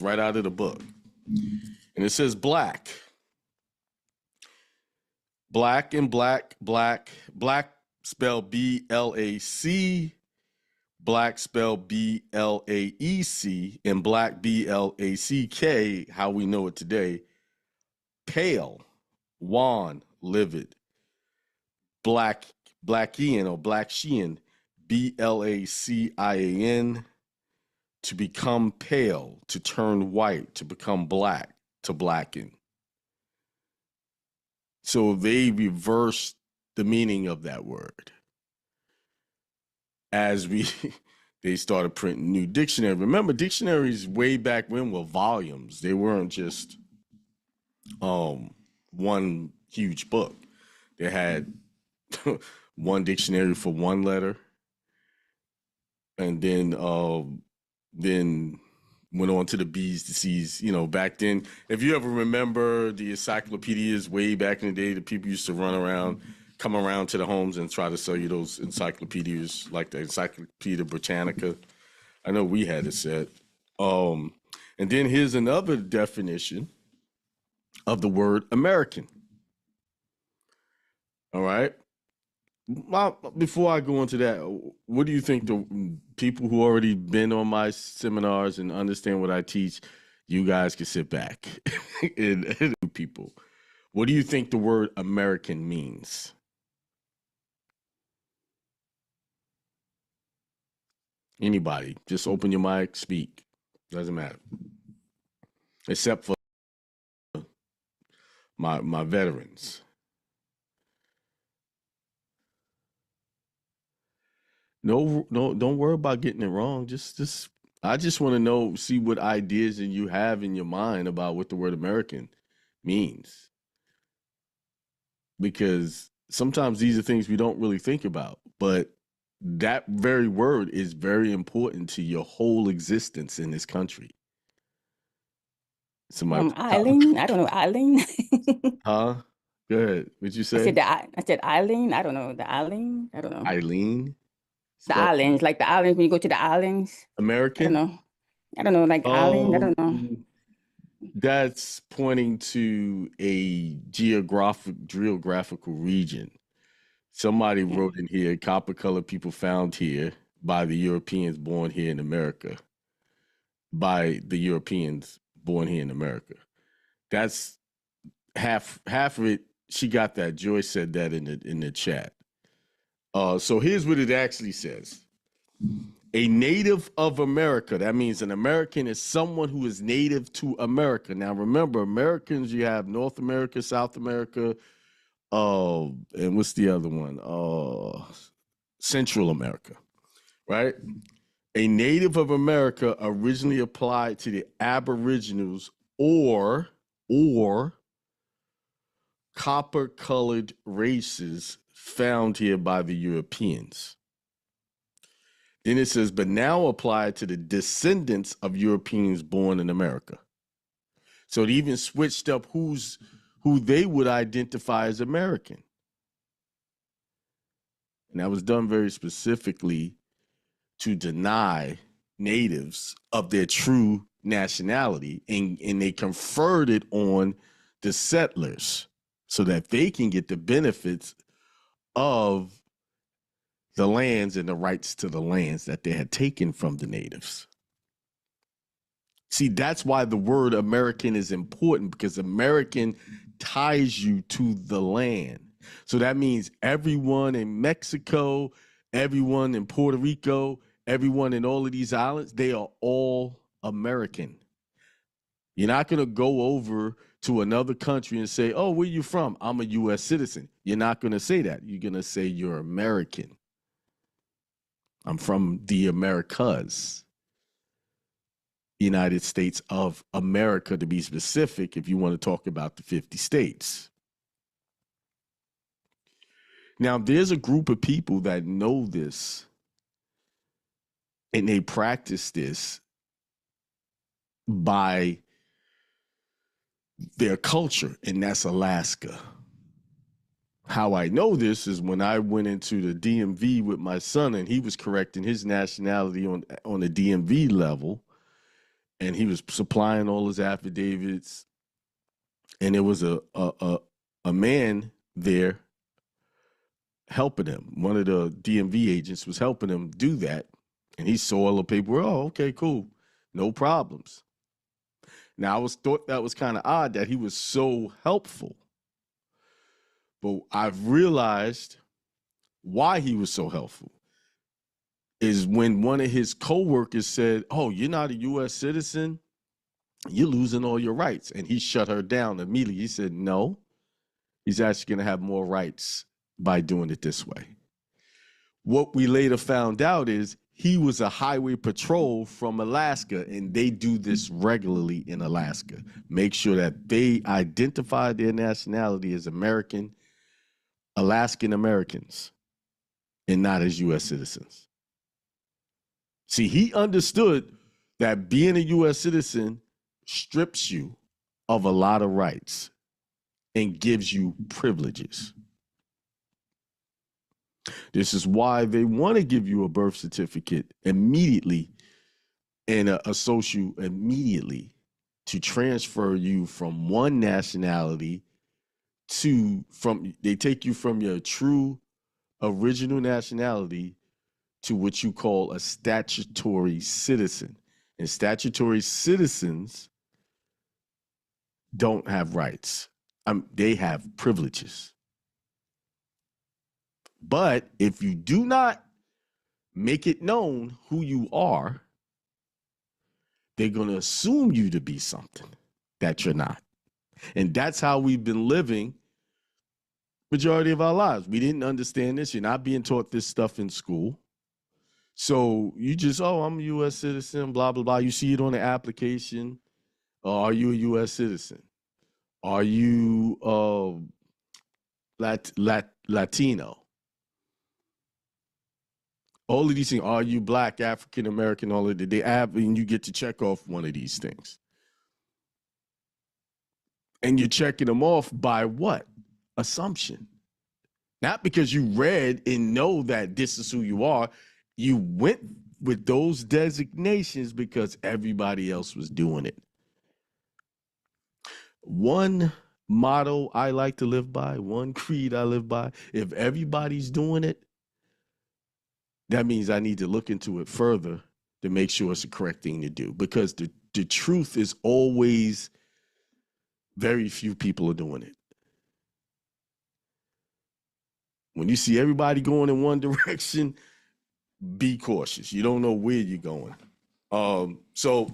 right out of the book. And it says black. Black and black, black spelled B-L-A-C, black spelled B-L-A-E-C, and black B-L-A-C-K, how we know it today, pale, wan, livid. Blackian or Blackshean, B-L-A-C-I-A-N, to become pale, to turn white, to become black, to blacken. So they reversed the meaning of that word as they started printing new dictionaries. Remember, dictionaries way back when were volumes. They weren't just one huge book. They had one dictionary for one letter, and then went on to the B's, the C's. You know, back then, if you ever remember the encyclopedias way back in the day, the people used to come around to the homes and try to sell you those encyclopedias, like the Encyclopedia Britannica. I know we had it set. And then here's another definition of the word American. All right. Before I go into that, what do you think the people who already been on my seminars and understand what I teach, you guys can sit back and people. What do you think the word American means? Anybody, just open your mic, speak. Doesn't matter. Except for my veterans. No, don't worry about getting it wrong. I just want to see what ideas and you have in your mind about what the word American means. Because sometimes these are things we don't really think about, but that very word is very important to your whole existence in this country. Eileen, I don't know, Eileen. Huh? Go ahead. What'd you say? I said Eileen. I don't know the Eileen. I don't know. Eileen? The islands, like the islands, when you go to the islands. American? I don't know, like island. I don't know. That's pointing to a geographical region. Somebody wrote in here, copper colored people found here by the Europeans born here in America. By the Europeans born here in America. That's half of it. She got that. Joyce said that in the chat. So here's what it actually says. A native of America. That means an American is someone who is native to America. Now, remember, Americans, you have North America, South America, and what's the other one? Central America, right? A native of America originally applied to the Aboriginals or copper-colored races found here by the Europeans. Then it says, but now applied to the descendants of Europeans born in America. So it even switched up who they would identify as American. And that was done very specifically to deny natives of their true nationality, and they conferred it on the settlers so that they can get the benefits of the lands and the rights to the lands that they had taken from the natives. See, that's why the word American is important, because American ties you to the land. So that means everyone in Mexico, everyone in Puerto Rico, everyone in all of these islands, they are all American. You're not going to go over to another country and say, oh, where you from? I'm a U.S. citizen. You're not going to say that. You're going to say you're American. I'm from the Americas. United States of America, to be specific, if you want to talk about the 50 states. Now, there's a group of people that know this, and they practice this by their culture, and that's Alaska. How I know this is when I went into the DMV with my son, and he was correcting his nationality on the DMV level. and he was supplying all his affidavits, and there was a man there helping him. One of the DMV agents was helping him do that, and he saw all the paperwork. Oh, okay, cool, no problems. Now, I thought that was kind of odd that he was so helpful, but I've realized why he was so helpful is when one of his coworkers said, "Oh, you're not a U.S. citizen, you're losing all your rights," and he shut her down immediately. He said, "No, he's actually going to have more rights by doing it this way." What we later found out is he was a highway patrol from Alaska, and they do this regularly in Alaska. Make sure that they identify their nationality as Alaskan Americans, and not as U.S. citizens. See, he understood that being a U.S. citizen strips you of a lot of rights and gives you privileges. This is why they want to give you a birth certificate immediately and a social immediately to transfer you from one nationality they take you from your true original nationality to what you call a statutory citizen. And statutory citizens don't have rights. They have privileges. But if you do not make it known who you are, they're going to assume you to be something that you're not. And that's how we've been living majority of our lives. We didn't understand this. You're not being taught this stuff in school. So you just, oh, I'm a U.S. citizen, blah, blah, blah. You see it on the application. Are you a U.S. citizen? Are you Latino? All of these things. Are you Black, African American? All of that. They have, and you get to check off one of these things. And you're checking them off by what? Assumption. Not because you read and know that this is who you are. You went with those designations because everybody else was doing it. One motto I like to live by, one creed I live by, if everybody's doing it, that means I need to look into it further to make sure it's the correct thing to do. Because the truth is always very few people are doing it. When you see everybody going in one direction, be cautious. You don't know where you're going. So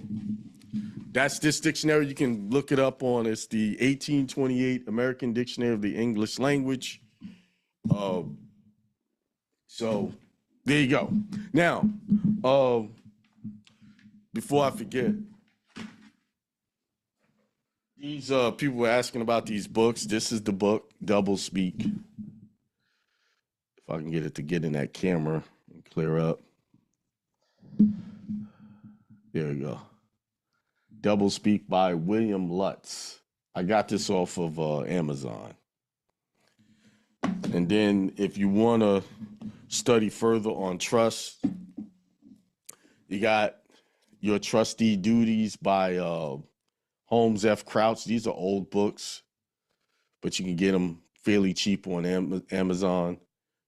that's this dictionary. You can look it up on, it's the 1828 American Dictionary of the English Language. So there you go. Now, before I forget, these people were asking about these books. This is the book, Double Speak. If I can get it to get in that camera and clear up. There we go. Double Speak by William Lutz. I got this off of Amazon. And then if you want to study further on trust, you got Your Trustee Duties by Holmes F. Crouch. These are old books, but you can get them fairly cheap on Amazon.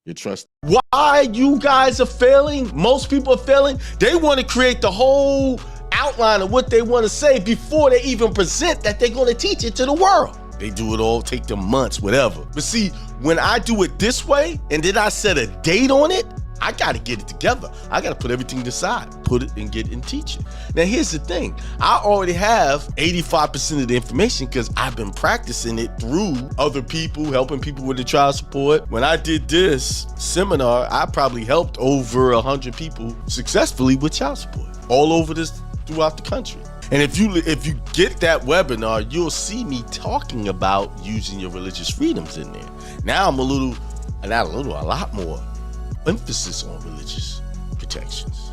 Your trust. Why you guys are failing? Most people are failing. They want to create the whole outline of what they want to say before they even present that they're going to teach it to the world. They do it all, take them months, whatever. But see, when I do it this way, and then I set a date on it, I got to get it together. I got to put everything aside, put it and get it and teach it. Now, here's the thing. I already have 85% of the information because I've been practicing it through other people, helping people with the child support. When I did this seminar, I probably helped over 100 people successfully with child support all over throughout the country. And if you get that webinar, you'll see me talking about using your religious freedoms in there. Now I'm a lot more emphasis on religious protections.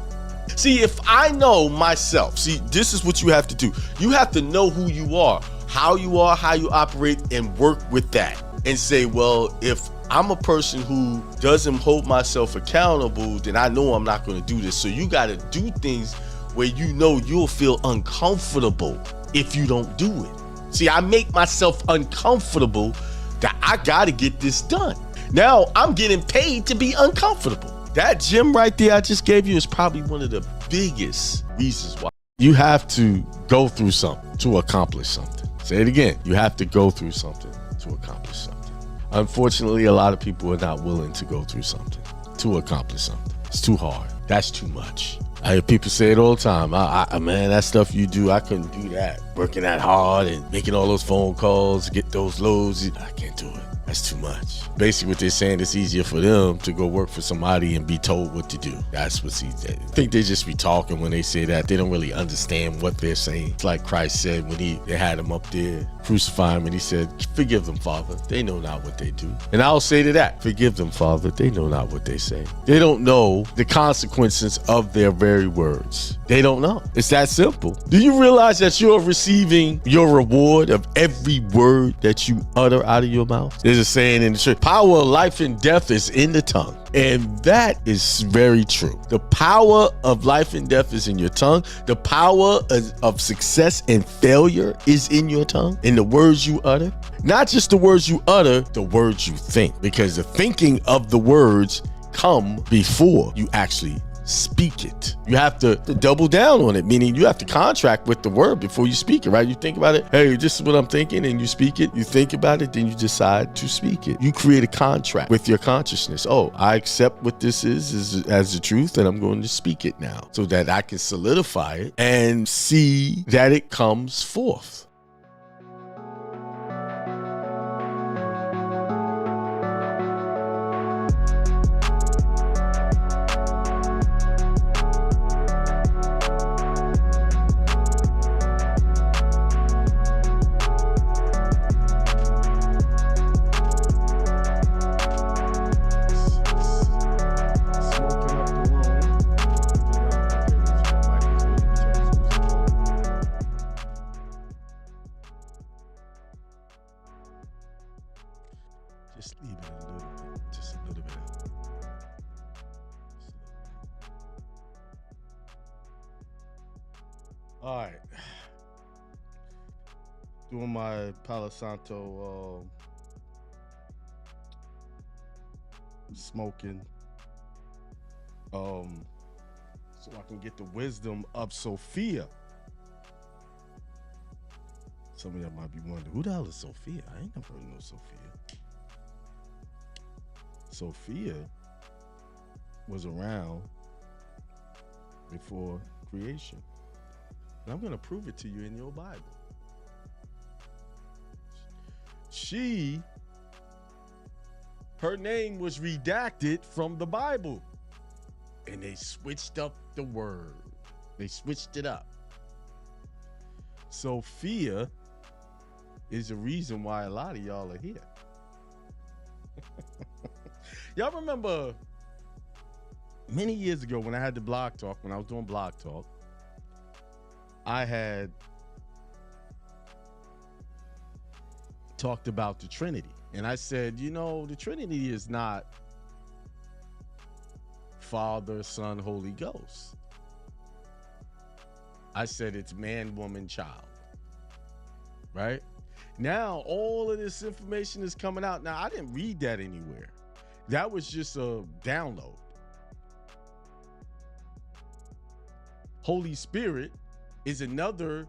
See, if I know myself, this is what you have to do. You have to know who you are, how you operate, and work with that. And say, well, if I'm a person who doesn't hold myself accountable, then I know I'm not going to do this. So you got to do things where you know you'll feel uncomfortable if you don't do it. See, I make myself uncomfortable that I gotta get this done. Now I'm getting paid to be uncomfortable. That gym right there I just gave you is probably one of the biggest reasons why. You have to go through something to accomplish something. Say it again. You have to go through something to accomplish something. Unfortunately, a lot of people are not willing to go through something to accomplish something. It's too hard. That's too much. I hear people say it all the time. Man, that stuff you do, I couldn't do that. Working that hard and making all those phone calls, get those loads. I can't do it. That's too much. Basically what they're saying, it's easier for them to go work for somebody and be told what to do. That's what's easy. I think they just be talking when they say that. They don't really understand what they're saying. It's like Christ said when they had him up there, crucify him, and he said, forgive them, Father. They know not what they do. And I'll say to that, forgive them, Father. They know not what they say. They don't know the consequences of their very words. They don't know. It's that simple. Do you realize that you're receiving your reward of every word that you utter out of your mouth? There's a saying in the church, power of life and death is in the tongue. And that is very true. The power of life and death is in your tongue. The power of success and failure is in your tongue, in the words you utter. Not just the words you utter, the words you think, because the thinking of the words come before you actually speak it. You have to double down on it, meaning you have to contract with the word before you speak it, right? You think about it, hey, this is what I'm thinking, and you speak it. You think about it, then you decide to speak it. You create a contract with your consciousness. Oh, I accept what this is as the truth, and I'm going to speak it now so that I can solidify it and see that it comes forth. Just leave it a little bit, just a little bit. All right. Doing my Palo Santo smoking. So I can get the wisdom of Sophia. Some of y'all might be wondering, who the hell is Sophia? I ain't never heard of no Sophia. Sophia was around before creation. And I'm going to prove it to you in your Bible. Her name was redacted from the Bible. And they switched up the word. They switched it up. Sophia is the reason why a lot of y'all are here. Y'all remember many years ago when I had the Blog Talk, when I was doing Blog Talk, I had talked about the Trinity. And I said, you know, the Trinity is not Father, Son, Holy Ghost. I said it's man, woman, child. Right? Now, all of this information is coming out. Now, I didn't read that anywhere. That was just a download. Holy Spirit is another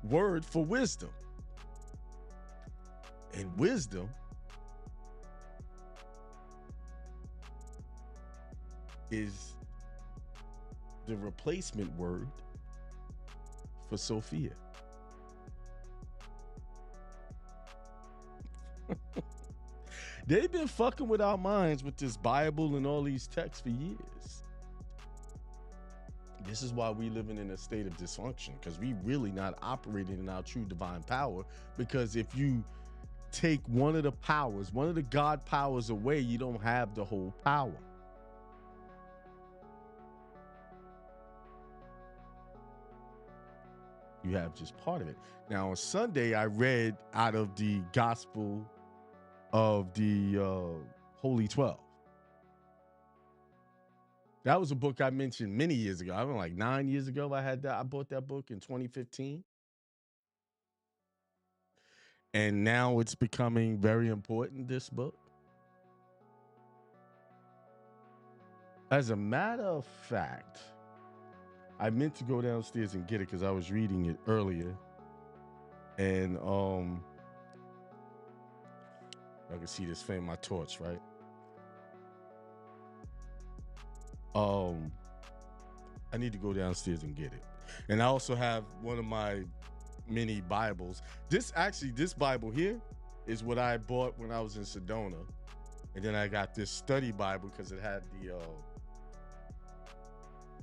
word for wisdom. And wisdom is the replacement word for Sophia. They've been fucking with our minds with this Bible and all these texts for years. This is why we living in a state of dysfunction, because we really not operating in our true divine power. Because if you take one of the powers, one of the God powers away, you don't have the whole power. You have just part of it. Now on Sunday, I read out of the Gospel of the Holy 12. That was a book I mentioned many years ago. I mean, like 9 years ago, I bought that book in 2015. And now it's becoming very important, this book. As a matter of fact, I meant to go downstairs and get it because I was reading it earlier. And I can see this flame, my torch, right? I need to go downstairs and get it. And I also have one of my mini Bibles. This Bible here is what I bought when I was in Sedona. And then I got this study Bible because it had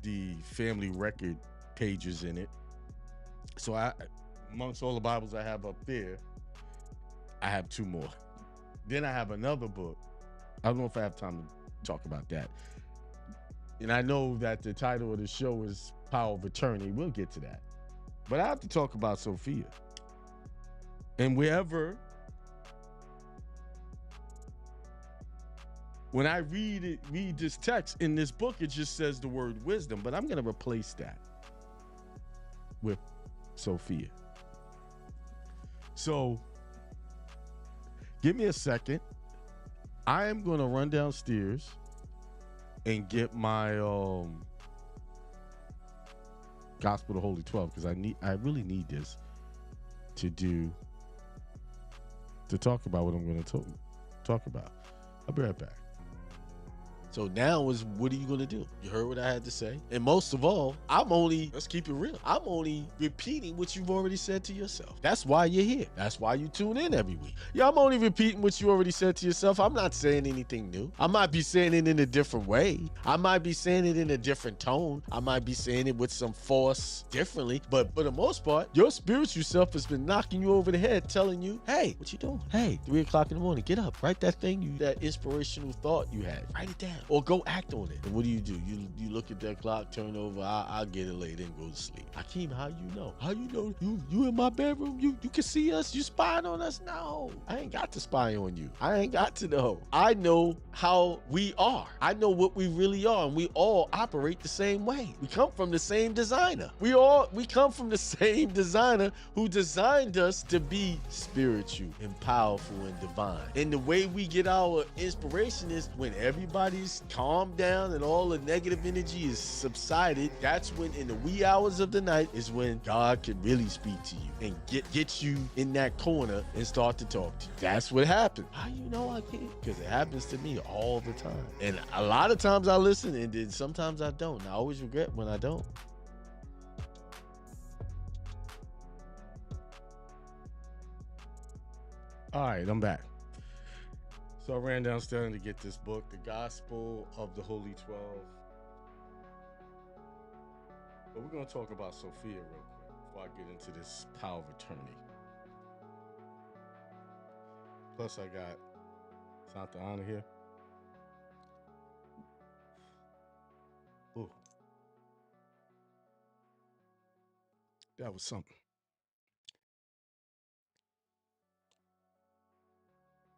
the family record pages in it. So amongst all the Bibles I have up there, I have 2 more. Then I have another book. I don't know if I have time to talk about that. And I know that the title of the show is Power of Attorney. We'll get to that. But I have to talk about Sophia. And when I read this text in this book, it just says the word wisdom, but I'm going to replace that with Sophia. So give me a second. I am going to run downstairs and get my Gospel of the Holy 12 because I really need this to talk about what I'm going to talk about. I'll be right back. So now is what are you going to do? You heard what I had to say. And most of all, let's keep it real. I'm only repeating what you've already said to yourself. That's why you're here. That's why you tune in every week. Yeah, I'm only repeating what you already said to yourself. I'm not saying anything new. I might be saying it in a different way. I might be saying it in a different tone. I might be saying it with some force differently. But for the most part, your spiritual self has been knocking you over the head, telling you, hey, what you doing? Hey, 3 o'clock in the morning, get up. Write that thing, that inspirational thought you had. Write it down. Or go act on it. And what do? You look at that clock, turn over, I'll get it later and go to sleep. Akeem, how you know? How you know? You in my bedroom? You can see us? You spying on us? No. I ain't got to spy on you. I ain't got to know. I know how we are. I know what we really are, and we all operate the same way. We come from the same designer. We come from the same designer who designed us to be spiritual and powerful and divine. And the way we get our inspiration is when everybody's calmed down and all the negative energy is subsided. That's when, in the wee hours of the night, is when God can really speak to you and get you in that corner and start to talk to you. That's what happens. How you know I can't? Because it happens to me all the time. And a lot of times I listen, and then sometimes I don't. And I always regret when I don't. All right, I'm back. So I ran downstairs to get this book, The Gospel of the Holy 12. But we're going to talk about Sophia real quick before I get into this power of attorney. Plus, I got Santa Ana here. Ooh. That was something.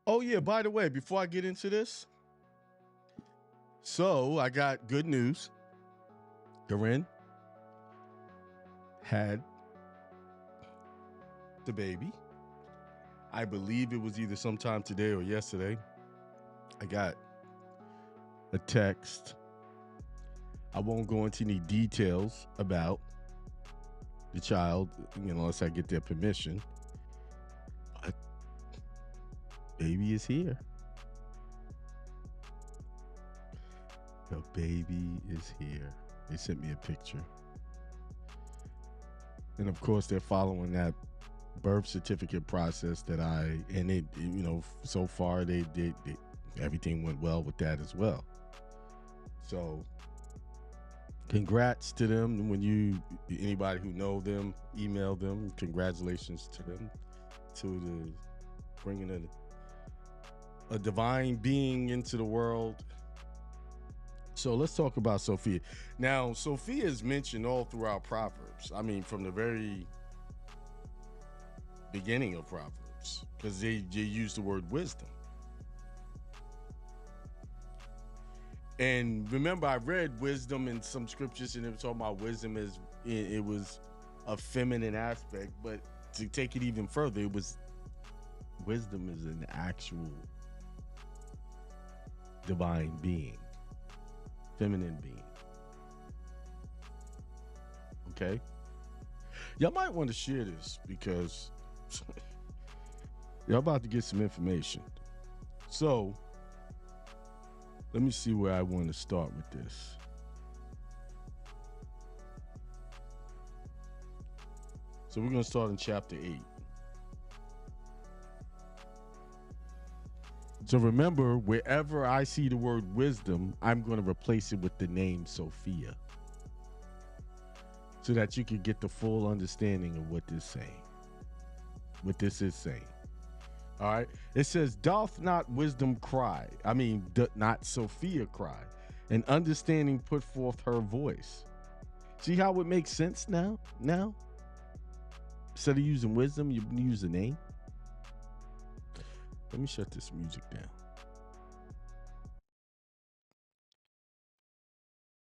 Oh, yeah, by the way, before I get into this, so I got good news. Corinne had the baby. I believe it was either sometime today or yesterday. I got a text. I won't go into any details about the child, unless I get their permission. But baby is here. The baby is here. They sent me a picture. And of course, they're following that birth certificate process that so far they everything went well with that as well. So congrats to them. Anybody who know them, email them. Congratulations to them to bringing a divine being into the world. So let's talk about Sophia. Now, Sophia is mentioned all throughout Proverbs. I mean, from the very beginning of Proverbs, because they use the word wisdom. And remember, I read wisdom in some scriptures, and it was talking about wisdom as it was a feminine aspect. But to take it even further, it was wisdom is an actual divine being, feminine being. Okay, y'all might want to share this because y'all about to get some information. So let me see where I want to start with this. So we're going to start in chapter 8. So remember, wherever I see the word wisdom, I'm going to replace it with the name Sophia, so that you can get the full understanding of what this is saying. All right. It says, doth not wisdom cry? Not Sophia cry, and understanding put forth her voice. See how it makes sense now? Instead of using wisdom, you use a name. Let me shut this music down.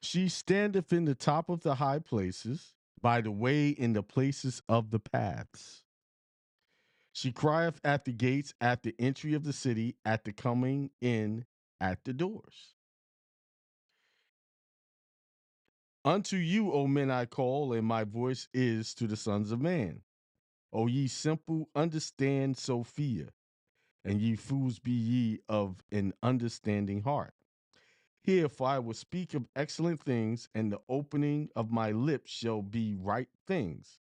She standeth in the top of the high places, by the way in the places of the paths. She crieth at the gates, at the entry of the city, at the coming in, at the doors. Unto you, O men, I call, and my voice is to the sons of man. O ye simple, understand Sophia, and ye fools be ye of an understanding heart. Here, for I will speak of excellent things, and the opening of my lips shall be right things.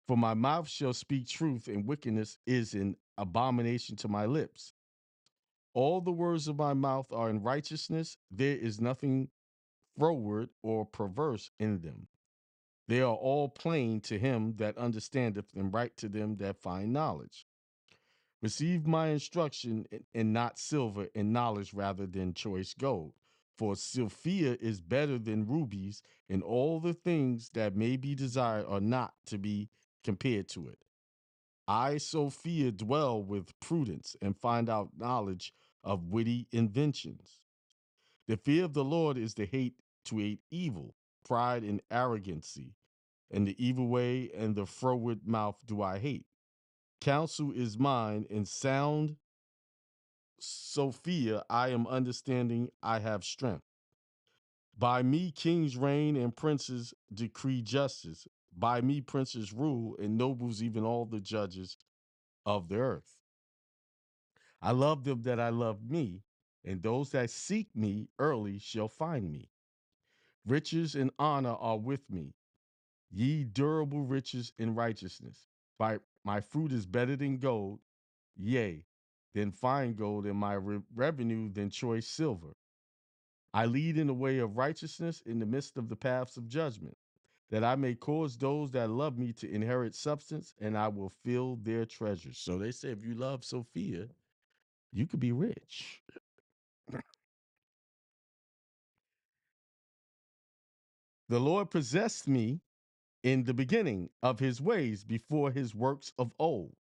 For my mouth shall speak truth, and wickedness is an abomination to my lips. All the words of my mouth are in righteousness. There is nothing froward or perverse in them. They are all plain to him that understandeth, and right to them that find knowledge. Receive my instruction, and not silver, and knowledge rather than choice gold. For Sophia is better than rubies, and all the things that may be desired are not to be compared to it. I, Sophia, dwell with prudence, and find out knowledge of witty inventions. The fear of the Lord is to hate evil, pride and arrogancy, and the evil way and the froward mouth do I hate. Counsel is mine, and sound Sophia, I am understanding, I have strength. By me kings reign, and princes decree justice. By me princes rule, and nobles, even all the judges of the earth. I love them that I love me, and those that seek me early shall find me. Riches and honor are with me, ye durable riches and righteousness. My fruit is better than gold, yea, than fine gold, and my revenue than choice silver. I lead in the way of righteousness in the midst of the paths of judgment, that I may cause those that love me to inherit substance, and I will fill their treasures. So they say if you love Sophia, you could be rich. The Lord possessed me in the beginning of his ways, before his works of old.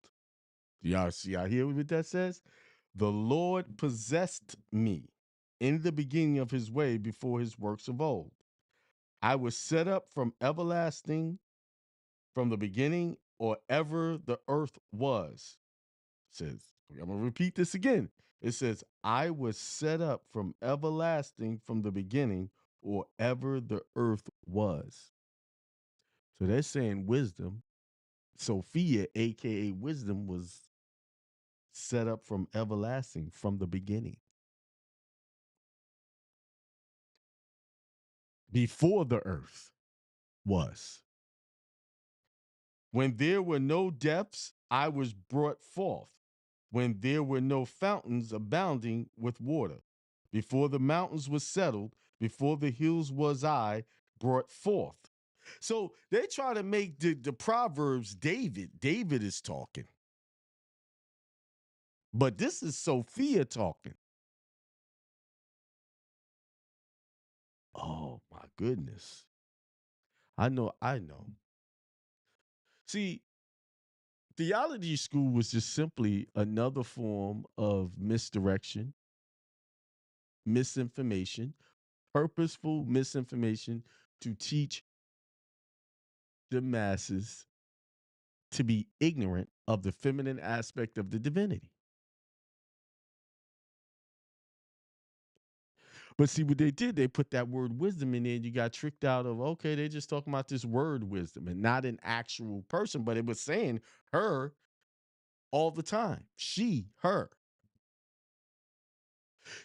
Y'all see, I hear what that says? The Lord possessed me in the beginning of his way, before his works of old. I was set up from everlasting, from the beginning, or ever the earth was. It says, I'm going to repeat this again. It says, I was set up from everlasting, from the beginning, or ever the earth was. So they're saying wisdom, Sophia, aka wisdom, was set up from everlasting, from the beginning, before the earth was. When there were no depths, I was brought forth. When there were no fountains abounding with water, before the mountains were settled, before the hills was I brought forth. So they try to make the Proverbs David. David is talking. But this is Sophia talking. Oh my goodness. I know. See, theology school was just simply another form of misdirection, misinformation, purposeful misinformation to teach the masses to be ignorant of the feminine aspect of the divinity. But see what they did, they put that word wisdom in there, and you got tricked out of, okay, they're just talking about this word wisdom and not an actual person, but it was saying her all the time. She, her.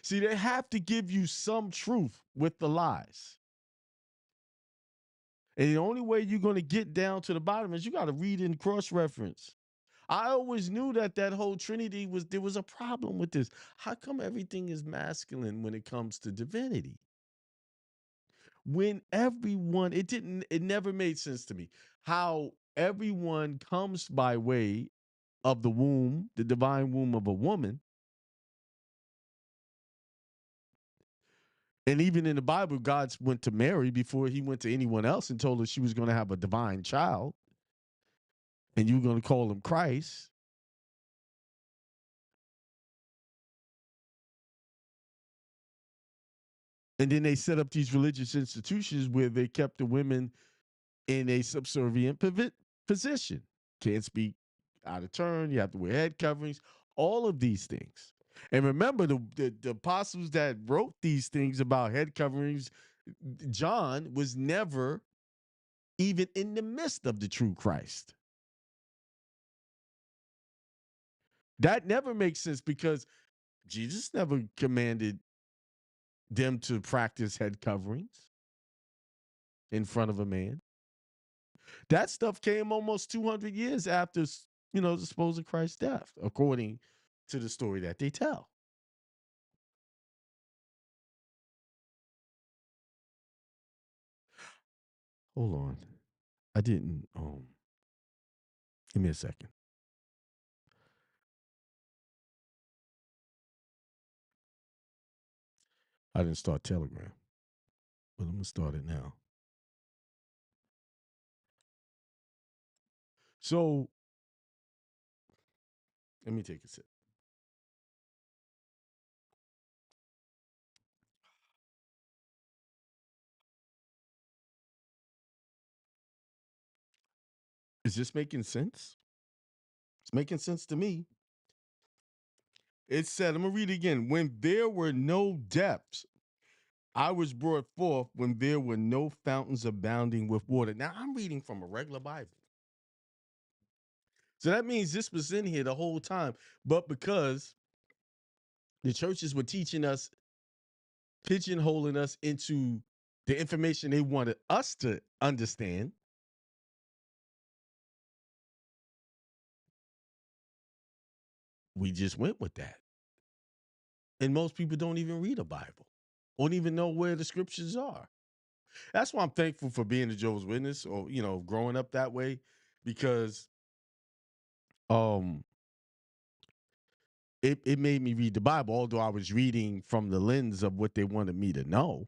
See, they have to give you some truth with the lies. And the only way you're going to get down to the bottom is you got to read and cross-reference. I always knew that whole Trinity there was a problem with this. How come everything is masculine when it comes to divinity? When everyone, it never made sense to me how everyone comes by way of the womb, the divine womb of a woman. And even in the Bible, God went to Mary before he went to anyone else and told her she was going to have a divine child and you were going to call him Christ. And then they set up these religious institutions where they kept the women in a subservient position. Can't speak out of turn. You have to wear head coverings, all of these things. And remember, the apostles that wrote these things about head coverings, John was never even in the midst of the true Christ. That never makes sense because Jesus never commanded them to practice head coverings in front of a man. That stuff came almost 200 years after, the supposed Christ's death, according to the story that they tell. Hold on. I didn't, give me a second. I didn't start Telegram, but I'm going to start it now. So, let me take a sip. Is this making sense? It's making sense to me. It said, I'm going to read it again. When there were no depths, I was brought forth when there were no fountains abounding with water. Now, I'm reading from a regular Bible. So that means this was in here the whole time. But because the churches were teaching us, pigeonholing us into the information they wanted us to understand, we just went with that. And most people don't even read a Bible, don't even know where the scriptures are. That's why I'm thankful for being a Jehovah's Witness or, growing up that way, because it made me read the Bible, although I was reading from the lens of what they wanted me to know.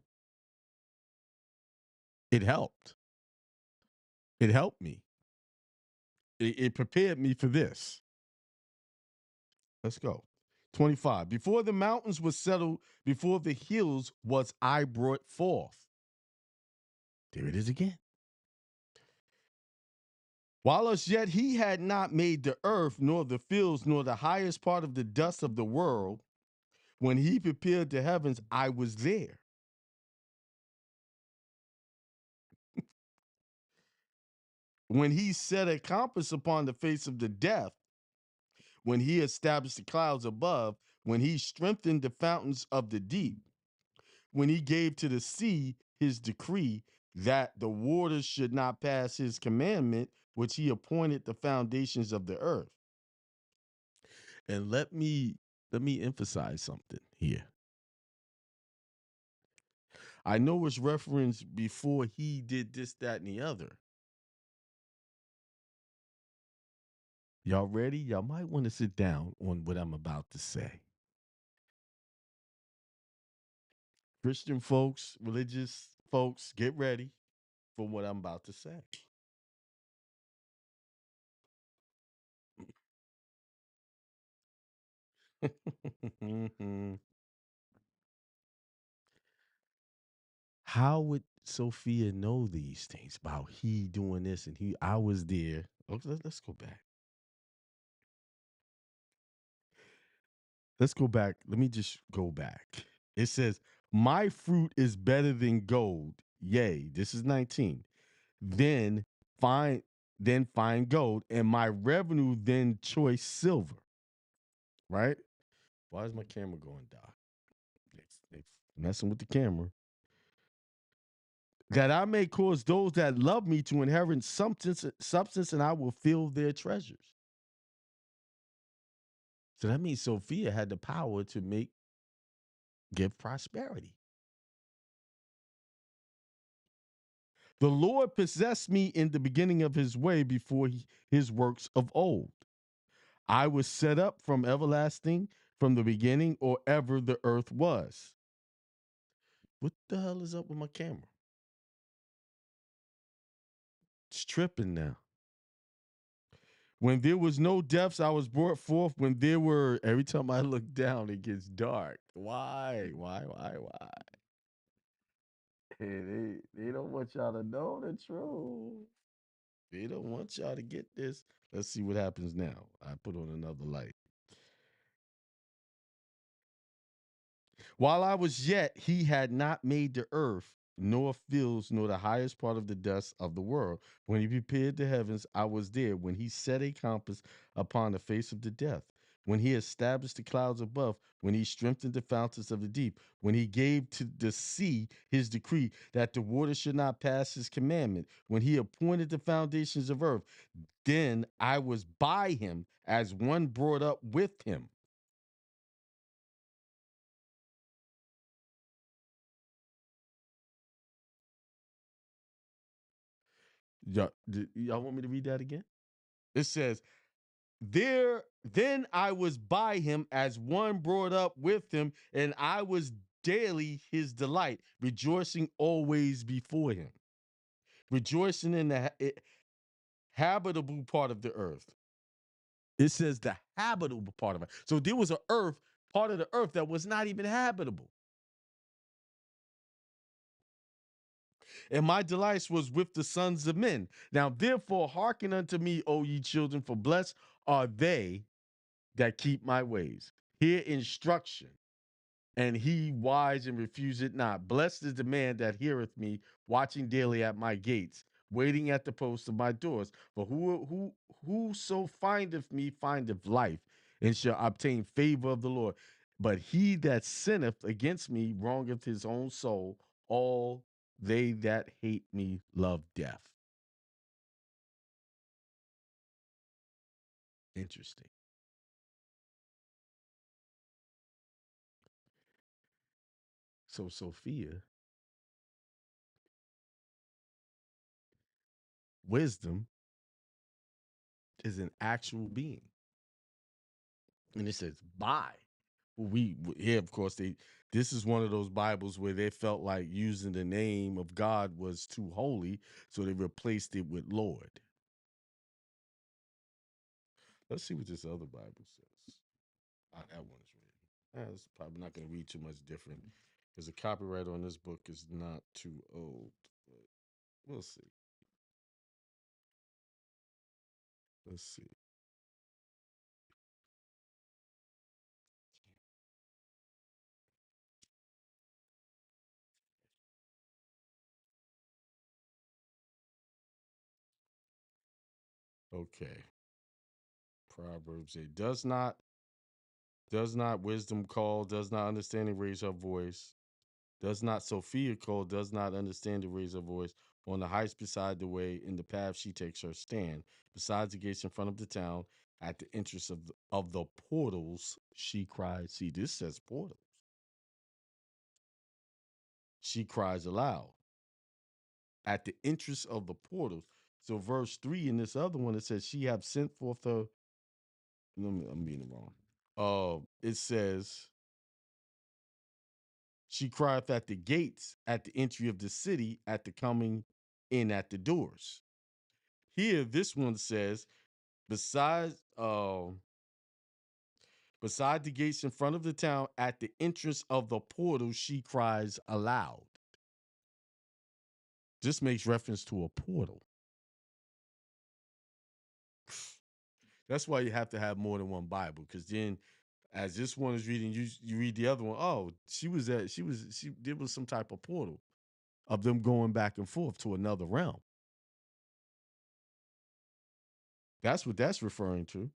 It helped. It helped me. It prepared me for this. Let's go. 25. Before the mountains were settled, before the hills was I brought forth. There it is again. While as yet he had not made the earth, nor the fields, nor the highest part of the dust of the world, when he prepared the heavens, I was there. When he set a compass upon the face of the depth, when he established the clouds above, when he strengthened the fountains of the deep, when he gave to the sea his decree that the waters should not pass his commandment, which he appointed the foundations of the earth. And let me emphasize something here. I know it's referenced before he did this, that, and the other. Y'all ready? Y'all might want to sit down on what I'm about to say. Christian folks, religious folks, get ready for what I'm about to say. How would Sophia know these things about he doing this and I was there? Okay, let's go back. Let's go back. Let me just go back. It says, my fruit is better than gold. Yea, this is 19. Then find gold, and my revenue than choice silver. Right? Why is my camera going dark? They messing with the camera. That I may cause those that love me to inherit substance, and I will fill their treasures. So that means Sophia had the power to give prosperity. The Lord possessed me in the beginning of his way before his works of old. I was set up from everlasting, from the beginning, or ever the earth was. What the hell is up with my camera? It's tripping now. When there was no depths, I was brought forth. When there were, every time I look down, it gets dark. Why? Hey, they don't want y'all to know the truth. They don't want y'all to get this. Let's see what happens now. I put on another light. While I was yet, he had not made the earth, nor fields, nor the highest part of the dust of the world. When he prepared the heavens, I was there. When he set a compass upon the face of the depth, when he established the clouds above, when he strengthened the fountains of the deep, when he gave to the sea his decree that the water should not pass his commandment, when he appointed the foundations of earth, then I was by him as one brought up with him. Y'all want me to read that again? It says, then I was by him as one brought up with him, and I was daily his delight, rejoicing always before him, rejoicing in the habitable part of the earth. It says the habitable part of it. So there was part of the earth that was not even habitable. And my delights was with the sons of men. Now, therefore, hearken unto me, O ye children, for blessed are they that keep my ways. Hear instruction, and he wise and refuse it not. Blessed is the man that heareth me, watching daily at my gates, waiting at the posts of my doors. For whoso findeth me findeth life, and shall obtain favor of the Lord. But he that sinneth against me wrongeth his own soul. All they that hate me love death. Interesting. So Sophia, wisdom is an actual being. And it says by. We here, of course, this is one of those Bibles where they felt like using the name of God was too holy, so they replaced it with Lord. Let's see what this other Bible says. That one is read. It's probably not going to read too much different because the copyright on this book is not too old. But we'll see. Let's see. Okay. Proverbs 8. Does not wisdom call, does not understanding raise her voice. Does not Sophia call, does not understand to raise her voice. On the heights beside the way, in the path she takes her stand. Besides the gates in front of the town, at the entrance of the portals, she cries. See, this says portals. She cries aloud. At the entrance of the portals. So verse 3 in this other one, it says, she have sent forth her. I'm being wrong. It says, she crieth at the gates, at the entry of the city, at the coming in at the doors. Here, this one says, beside the gates in front of the town, at the entrance of the portal, she cries aloud. This makes reference to a portal. That's why you have to have more than one Bible, because then, as this one is reading, you read the other one. Oh, there was some type of portal of them going back and forth to another realm. That's what that's referring to.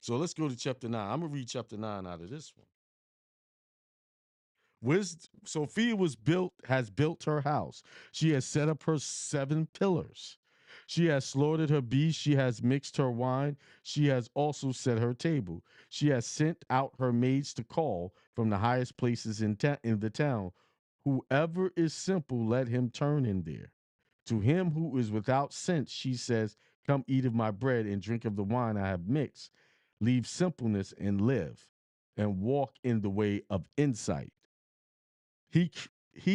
So let's go to chapter 9. I'm gonna read chapter 9 out of this one. Sophia has built her house. She has set up her 7 pillars. She has slaughtered her beasts. She has mixed her wine. She has also set her table. She has sent out her maids to call from the highest places in the town. Whoever is simple, let him turn in there. To him who is without sense, she says, come eat of my bread and drink of the wine I have mixed. Leave simpleness and live, and walk in the way of insight. He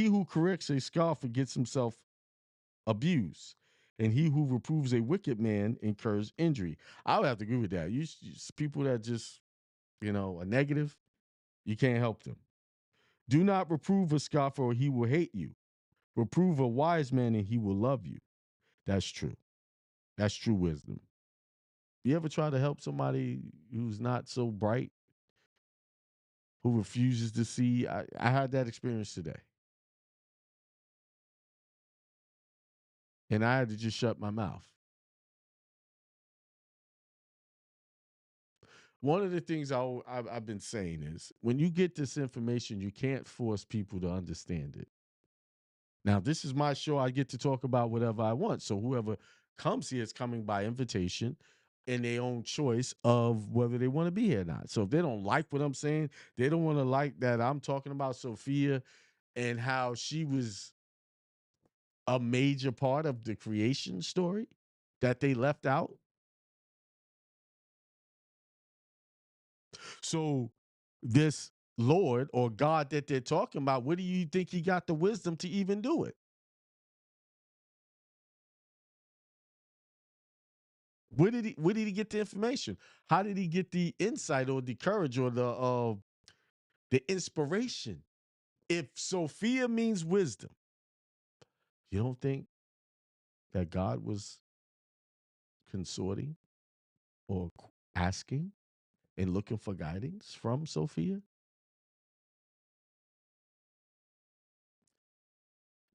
who corrects a scoffer gets himself abused, and he who reproves a wicked man incurs injury. I would have to agree with that. People that just, are negative, you can't help them. Do not reprove a scoffer or he will hate you. Reprove a wise man and he will love you. That's true. That's true wisdom. You ever try to help somebody who's not so bright, who refuses to see? I had that experience today. And I had to just shut my mouth. One of the things I've been saying is, when you get this information, you can't force people to understand it. Now, this is my show. I get to talk about whatever I want. So whoever comes here is coming by invitation and their own choice of whether they want to be here or not. So if they don't like what I'm saying, they don't want to like that I'm talking about Sophia and how she was a major part of the creation story that they left out. So this Lord or God that they're talking about, where do you think he got the wisdom to even do it? Where did he get the information? How did he get the insight or the courage or the inspiration? If Sophia means wisdom, you don't think that God was consorting or asking and looking for guidance from Sophia?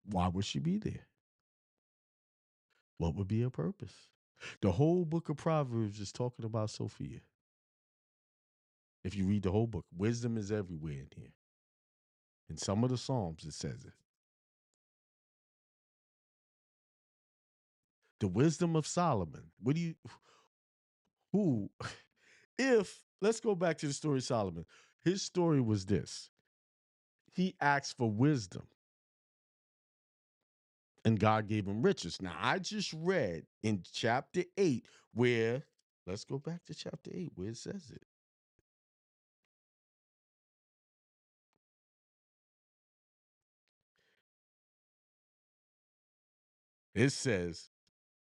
Why would she be there? What would be her purpose? The whole book of Proverbs is talking about Sophia. If you read the whole book, wisdom is everywhere in here. In some of the Psalms, it says it. The wisdom of Solomon. Let's go back to the story of Solomon. His story was this. He asked for wisdom, and God gave him riches. Now, I just read in chapter 8 let's go back to chapter 8 where it says it. It says,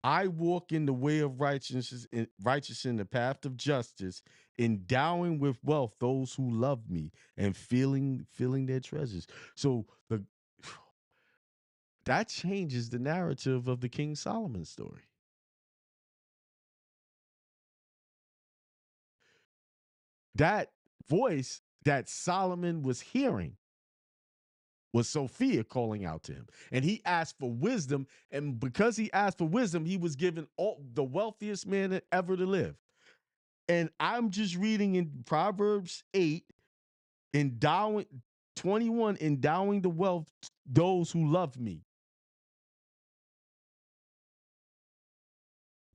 I walk in the way of righteousness in the path of justice, endowing with wealth those who love me and filling their treasures. So that changes the narrative of the King Solomon story. That voice that Solomon was hearing was Sophia calling out to him. And he asked for wisdom. And because he asked for wisdom, he was given the wealthiest man ever to live. And I'm just reading in Proverbs 8, endowing 21, endowing the wealth those who love me.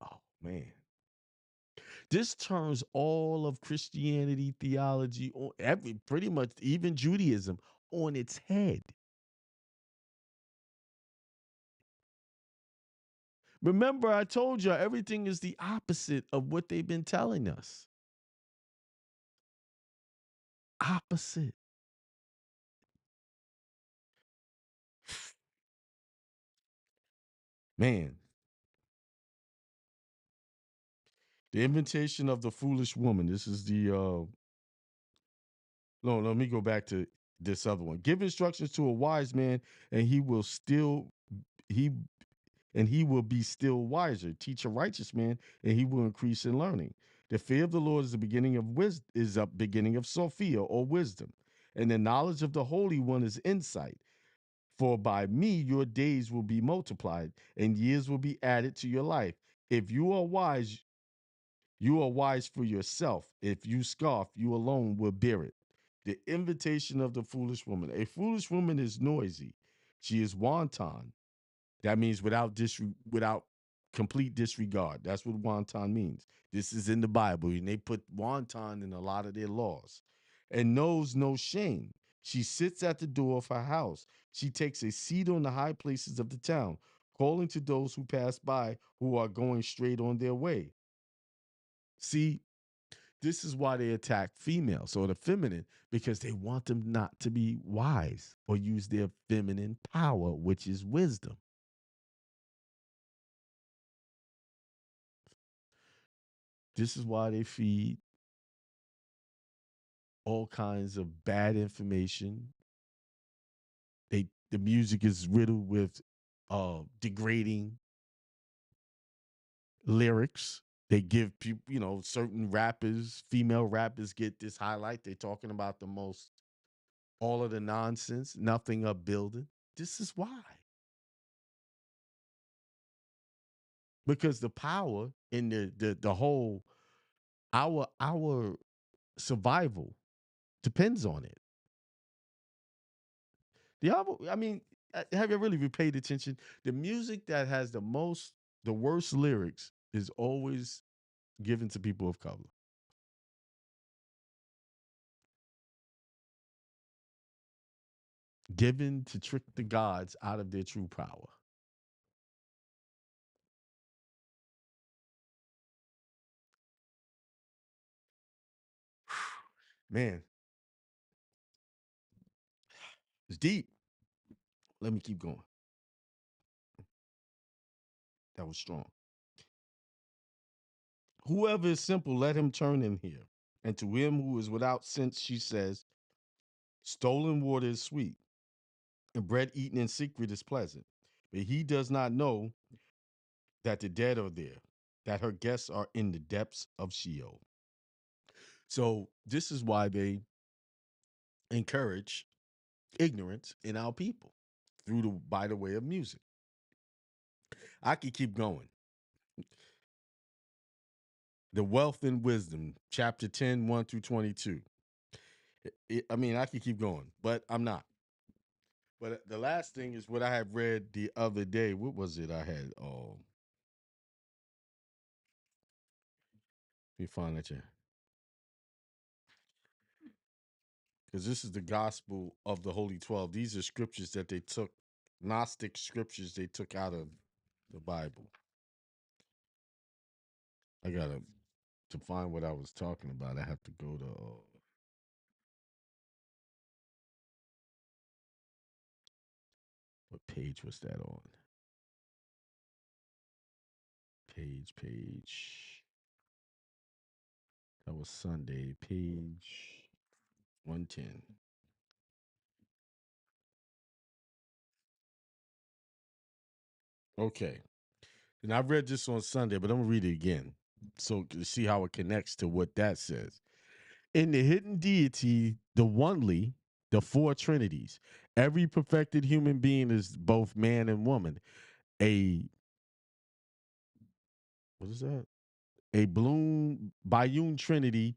Oh, man. This turns all of Christianity, theology, pretty much even Judaism on its head. Remember, I told you everything is the opposite of what they've been telling us. Opposite. Man, the invitation of the foolish woman. This is the no, let me go back to this other one. Give instructions to a wise man, and he will he he will be still wiser. Teach a righteous man, and he will increase in learning. The fear of the Lord is the beginning of wisdom, is a beginning of Sophia or wisdom, and the knowledge of the Holy One is insight. For by me your days will be multiplied, and years will be added to your life. If you are wise for yourself. If you scoff, you alone will bear it. The invitation of the foolish woman. A foolish woman is noisy. She is wanton. That means without complete disregard. That's what wanton means. This is in the Bible, and they put wanton in a lot of their laws. And knows no shame. She sits at the door of her house. She takes a seat on the high places of the town, calling to those who pass by who are going straight on their way. See, this is why they attack females or the feminine, because they want them not to be wise or use their feminine power, which is wisdom. This is why they feed all kinds of bad information. The music is riddled with degrading lyrics. They give people, certain rappers, female rappers get this highlight. They're talking about the most, all of the nonsense, nothing upbuilding. This is why. Because the power in the whole, our survival depends on it. I mean, have you really paid attention? The music that has the worst lyrics is always given to people of color. Given to trick the gods out of their true power. Man, it's deep. Let me keep going. That was strong. Whoever is simple, let him turn in here. And to him who is without sense, she says, stolen water is sweet, and bread eaten in secret is pleasant. But he does not know that the dead are there, that her guests are in the depths of Sheol. So this is why they encourage ignorance in our people by the way of music. I could keep going. The Wealth and Wisdom, chapter 10, 1 through 22. I could keep going, but I'm not. But the last thing is what I had read the other day. What was it I had? Oh, let me find that here. Because this is the gospel of the Holy 12. These are scriptures that they took, Gnostic scriptures they took out of the Bible. I gotta, to find what I was talking about, I have to go to, what page was that on? Page. That was Sunday, page 110. Okay. And I read this on Sunday, but I'm going to read it again so to see how it connects to what that says. In the hidden deity, the onely, the four trinities, every perfected human being is both man and woman. What is that? A biune trinity,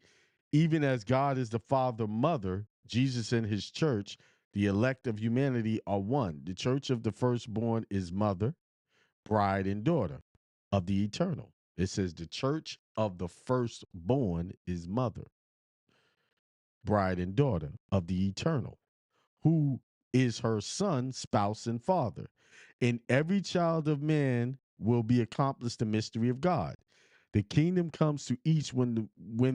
even as God is the Father, Mother, Jesus and his church, the elect of humanity are one. The church of the firstborn is mother, bride, and daughter of the eternal. It says the church of the firstborn is mother, bride, and daughter of the eternal, who is her son, spouse, and father. In every child of man will be accomplished the mystery of God. The kingdom comes to each when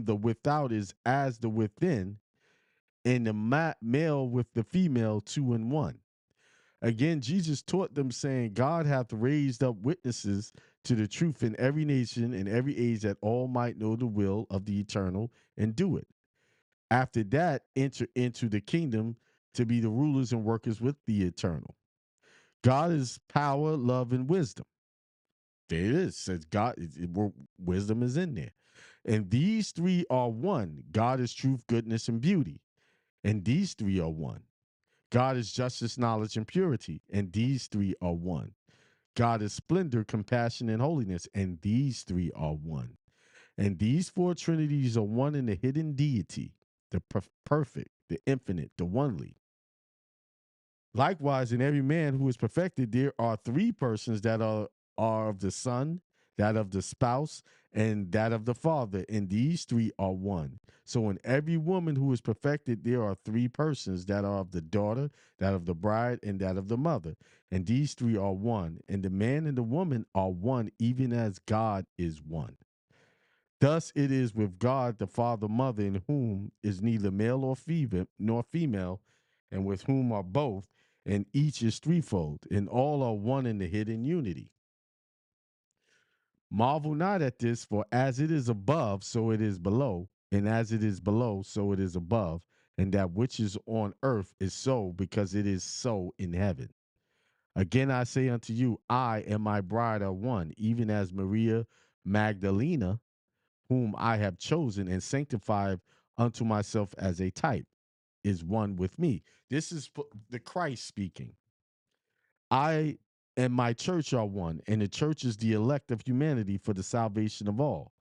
the without is as the within, and the male with the female two in one. Again, Jesus taught them, saying, God hath raised up witnesses to the truth in every nation and every age, that all might know the will of the eternal and do it. After that, enter into the kingdom to be the rulers and workers with the eternal. God is power, love, and wisdom. There it is. Says God, wisdom is in there. And these three are one. God is truth, goodness, and beauty. And these three are one. God is justice, knowledge, and purity. And these three are one. God is splendor, compassion, and holiness. And these three are one. And these four trinities are one in the hidden deity, the perfect, the infinite, the onely. Likewise, in every man who is perfected, there are three persons that are of the Son, that of the spouse, and that of the Father, and these three are one. So in every woman who is perfected, there are three persons that are of the daughter, that of the bride, and that of the mother, and these three are one. And the man and the woman are one, even as God is one. Thus it is with God the Father, Mother, in whom is neither male nor female, and with whom are both, and each is threefold, and all are one in the hidden unity. Marvel not at this, for as it is above, so it is below, and as it is below, so it is above, and that which is on earth is so, because it is so in heaven. Again I say unto you, I and my bride are one, even as Maria Magdalena, whom I have chosen and sanctified unto myself as a type, is one with me. This is the Christ speaking. I and my church are one, and the church is the elect of humanity for the salvation of all.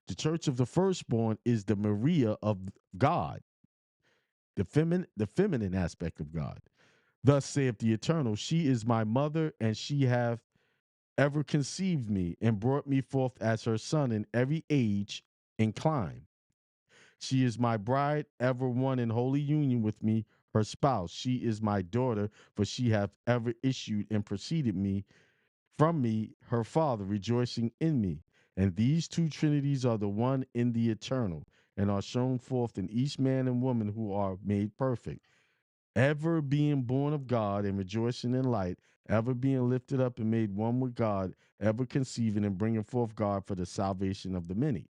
The church of the firstborn is the Maria of God, the feminine aspect of God. Thus saith the Eternal, she is my mother, and she hath ever conceived me and brought me forth as her son in every age and clime. She is my bride, ever one in holy union with me, her spouse. She is my daughter, for she hath ever issued and preceded me from me, her father, rejoicing in me. And these two trinities are the one in the eternal, and are shown forth in each man and woman who are made perfect, ever being born of God and rejoicing in light, ever being lifted up and made one with God, ever conceiving and bringing forth God for the salvation of the many.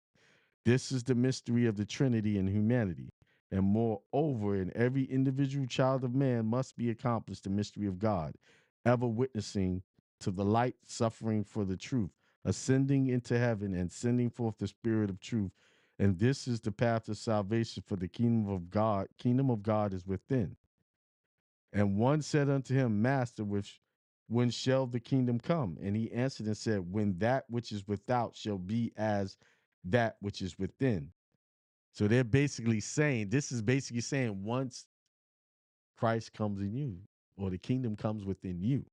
This is the mystery of the Trinity in humanity. And moreover, in every individual child of man must be accomplished the mystery of God, ever witnessing to the light, suffering for the truth, ascending into heaven, and sending forth the Spirit of truth. And this is the path of salvation, for the kingdom of God. Kingdom of God is within. And one said unto him, Master, when shall the kingdom come? And he answered and said, when that which is without shall be as that which is within. So they're basically saying, this is basically saying, once Christ comes in you, or the kingdom comes within you,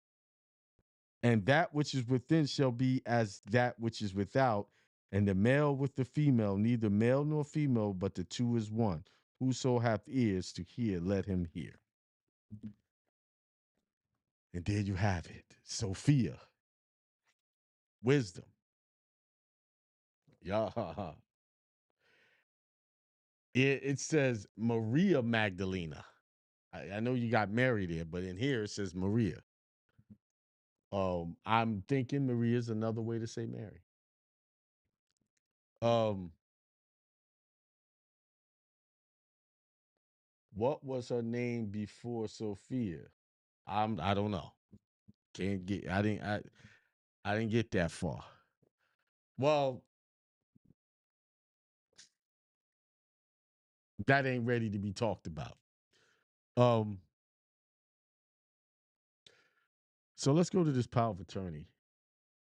and that which is within shall be as that which is without, and the male with the female, neither male nor female, but the two is one. Whoso hath ears to hear, let him hear. And there you have it. Sophia, wisdom. Yeah. It says Maria Magdalena. I know you got Mary there, but in here it says Maria. I'm thinking Maria is another way to say Mary. What was her name before Sophia? I don't know. Can't get I didn't get that far. Well, that ain't ready to be talked about. So let's go to this power of attorney.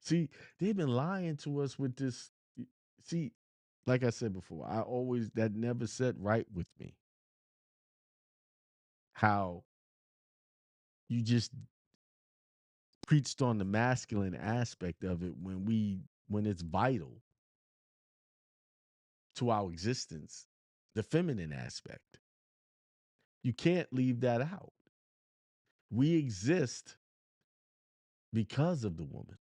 See, they've been lying to us with this. See, like I said before, that never set right with me. How you just preached on the masculine aspect of it when it's vital to our existence, the feminine aspect. You can't leave that out. We exist because of the woman.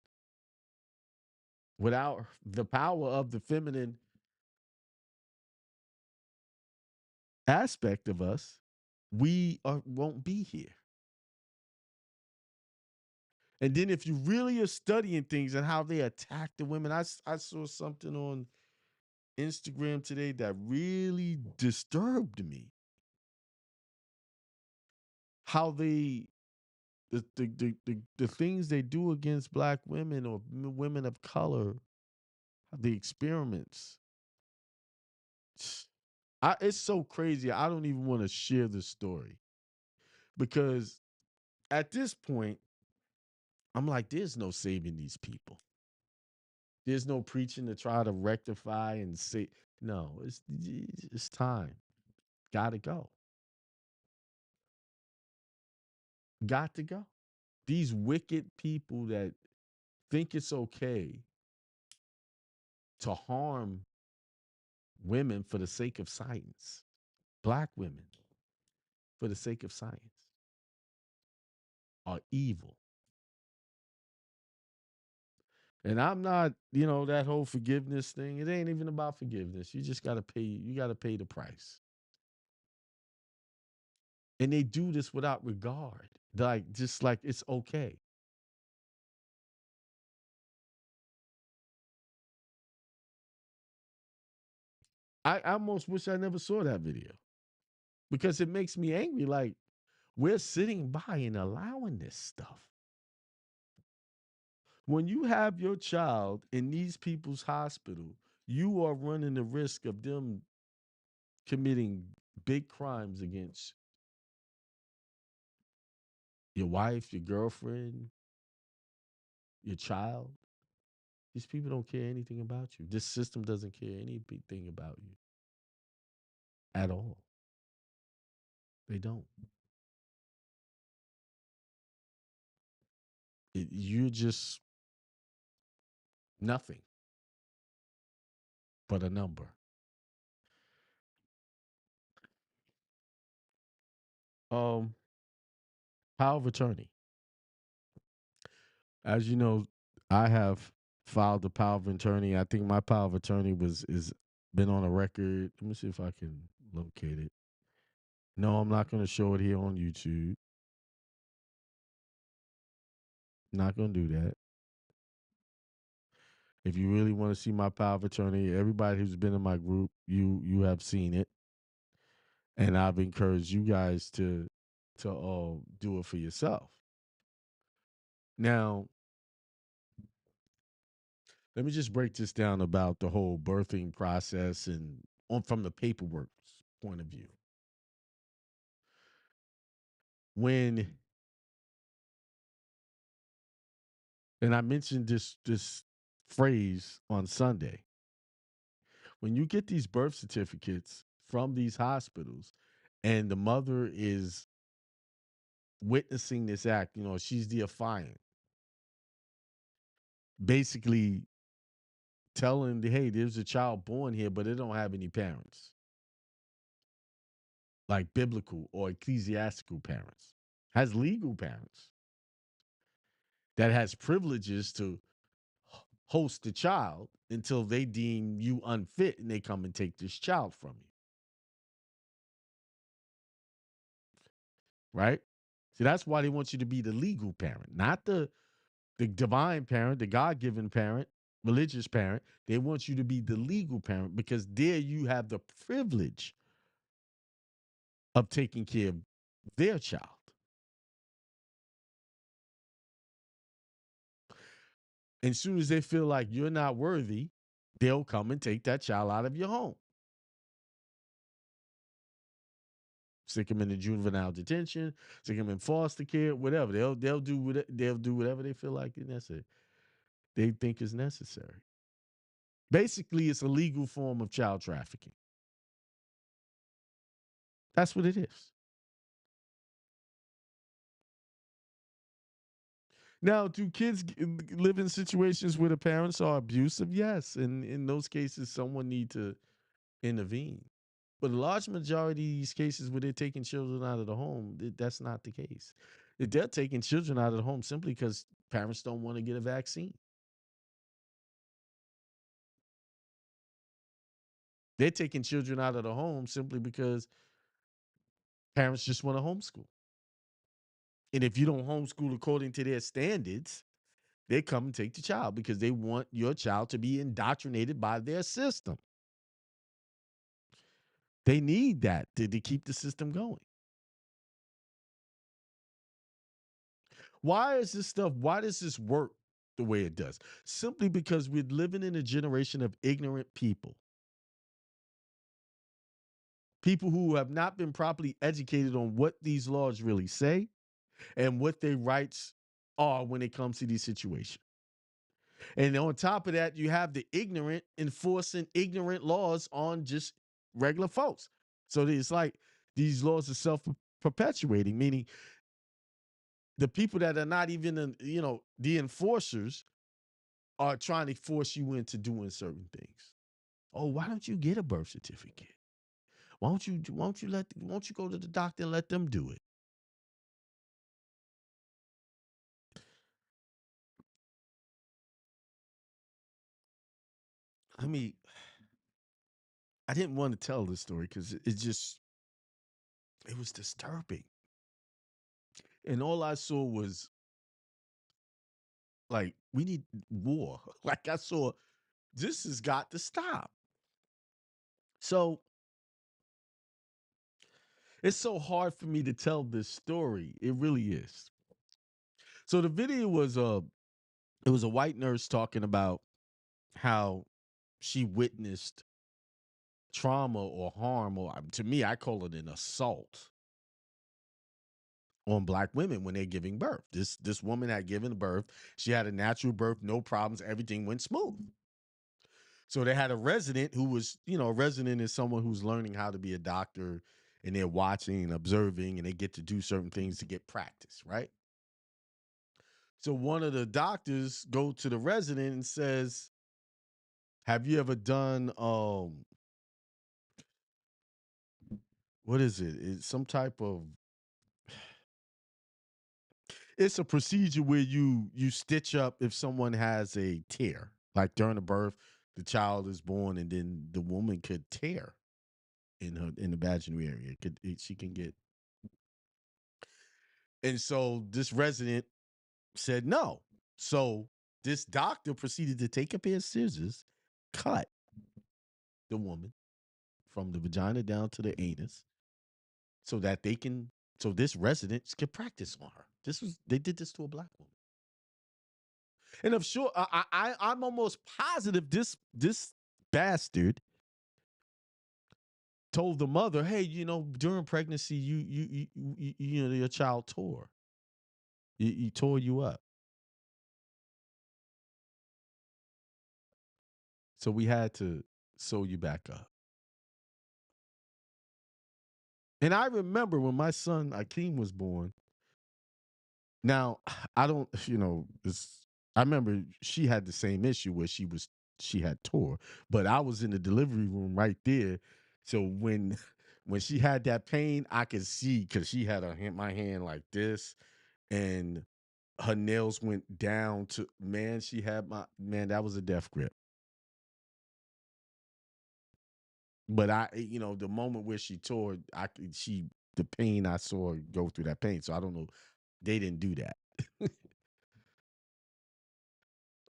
Without the power of the feminine aspect of us, won't be here. And then if you really are studying things and how they attack the women, I saw something on Instagram today that really disturbed me. how the things they do against black women or women of color, the experiments. It's so crazy. I don't even want to share the story because at this point, I'm like, there's no saving these people. There's no preaching to try to rectify and say, no, it's time. Gotta go. Got to go. These wicked people that think it's okay to harm women for the sake of science, black women for the sake of science, are evil. And I'm not, that whole forgiveness thing. It ain't even about forgiveness. You just gotta pay. You gotta pay the price. And they do this without regard, like just like it's okay. I almost wish I never saw that video because it makes me angry. Like we're sitting by and allowing this stuff. When you have your child in these people's hospital, you are running the risk of them committing big crimes against your wife, your girlfriend, your child. These people don't care anything about you. This system doesn't care anything about you at all. They don't. You're just nothing but a number. Um, Power of attorney. As you know, I have filed the power of attorney. I think my power of attorney is been on a record. Let me see if I can locate it. No, I'm not going to show it here on YouTube. Not going to do that. If you really want to see my power of attorney, everybody who's been in my group, you have seen it, and I've encouraged you guys to do it for yourself. Now, let me just break this down about the whole birthing process and from the paperwork point of view. When, and I mentioned this phrase on Sunday, when you get these birth certificates from these hospitals and the mother is witnessing this act, she's the affiant, basically telling, hey, there's a child born here, but it don't have any parents, like biblical or ecclesiastical parents, has legal parents that has privileges to host the child until they deem you unfit and they come and take this child from you. Right? See, that's why they want you to be the legal parent, not the divine parent, the God-given parent, religious parent. They want you to be the legal parent because there you have the privilege of taking care of their child. And as soon as they feel like you're not worthy, they'll come and take that child out of your home. Stick them in the juvenile detention, stick them in foster care, whatever. They'll do whatever they feel like they think is necessary. Basically, it's a legal form of child trafficking. That's what it is. Now, do kids live in situations where the parents are abusive? Yes, and in those cases, someone need to intervene. But a large majority of these cases where they're taking children out of the home, that's not the case. They're taking children out of the home simply because parents don't want to get a vaccine. They're taking children out of the home simply because parents just want to homeschool. And if you don't homeschool according to their standards, they come and take the child because they want your child to be indoctrinated by their system. They need that to keep the system going. Why is this stuff, why does this work the way it does? Simply because we're living in a generation of ignorant people. People who have not been properly educated on what these laws really say and what their rights are when it comes to these situations. And on top of that, you have the ignorant enforcing ignorant laws on just regular folks. So it's like these laws are self-perpetuating, meaning the people that are not even, the enforcers are trying to force you into doing certain things. Oh, why don't you get a birth certificate? Won't you go to the doctor and let them do it? I mean, I didn't want to tell this story because it was disturbing. And all I saw was like, we need war. Like I saw, this has got to stop. So it's so hard for me to tell this story. It really is. So the video was it was a white nurse talking about how she witnessed trauma or harm, or to me, I call it an assault on Black women when they're giving birth. This woman had given birth. She had a natural birth, no problems. Everything went smooth. So they had a resident who was, a resident is someone who's learning how to be a doctor, and they're watching and observing, and they get to do certain things to get practice, right? So one of the doctors go to the resident and says, have you ever done what is it? It's some type of, it's a procedure where you stitch up if someone has a tear. Like during the birth, the child is born and then the woman could tear in the vaginal area. She can get. And so this resident said no. So this doctor proceeded to take a pair of scissors, cut the woman from the vagina down to the anus, so that so this resident could practice on her. They did this to a Black woman. And I'm sure, I'm almost positive this bastard told the mother, "Hey, during pregnancy, your child tore. He tore you up. So we had to sew you back up." And I remember when my son Akeem was born. Now, I don't, I remember she had the same issue where she had tore, but I was in the delivery room right there. So when she had that pain, I could see, because she had my hand like this, and her nails went down to, man, that was a death grip. But the moment where she tore, the pain, I saw her go through that pain. So I don't know. They didn't do that.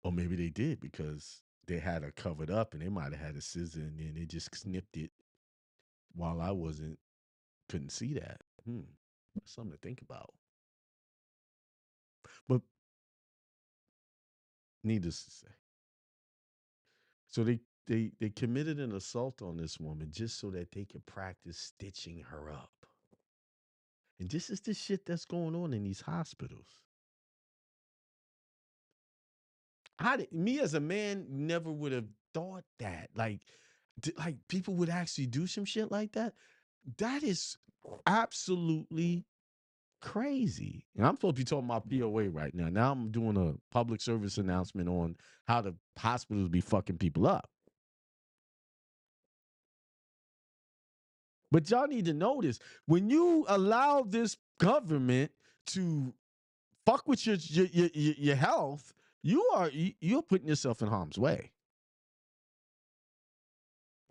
Or maybe they did, because they had her covered up and they might have had a scissor and then they just snipped it while I couldn't see that. That's something to think about. But needless to say. So they committed an assault on this woman just so that they could practice stitching her up. And this is the shit that's going on in these hospitals. Me as a man never would have thought that. Like people would actually do some shit like that. That is absolutely crazy. And I'm supposed to be talking about POA right now. Now I'm doing a public service announcement on how the hospitals be fucking people up. But y'all need to know this. When you allow this government to fuck with your health, you're putting yourself in harm's way.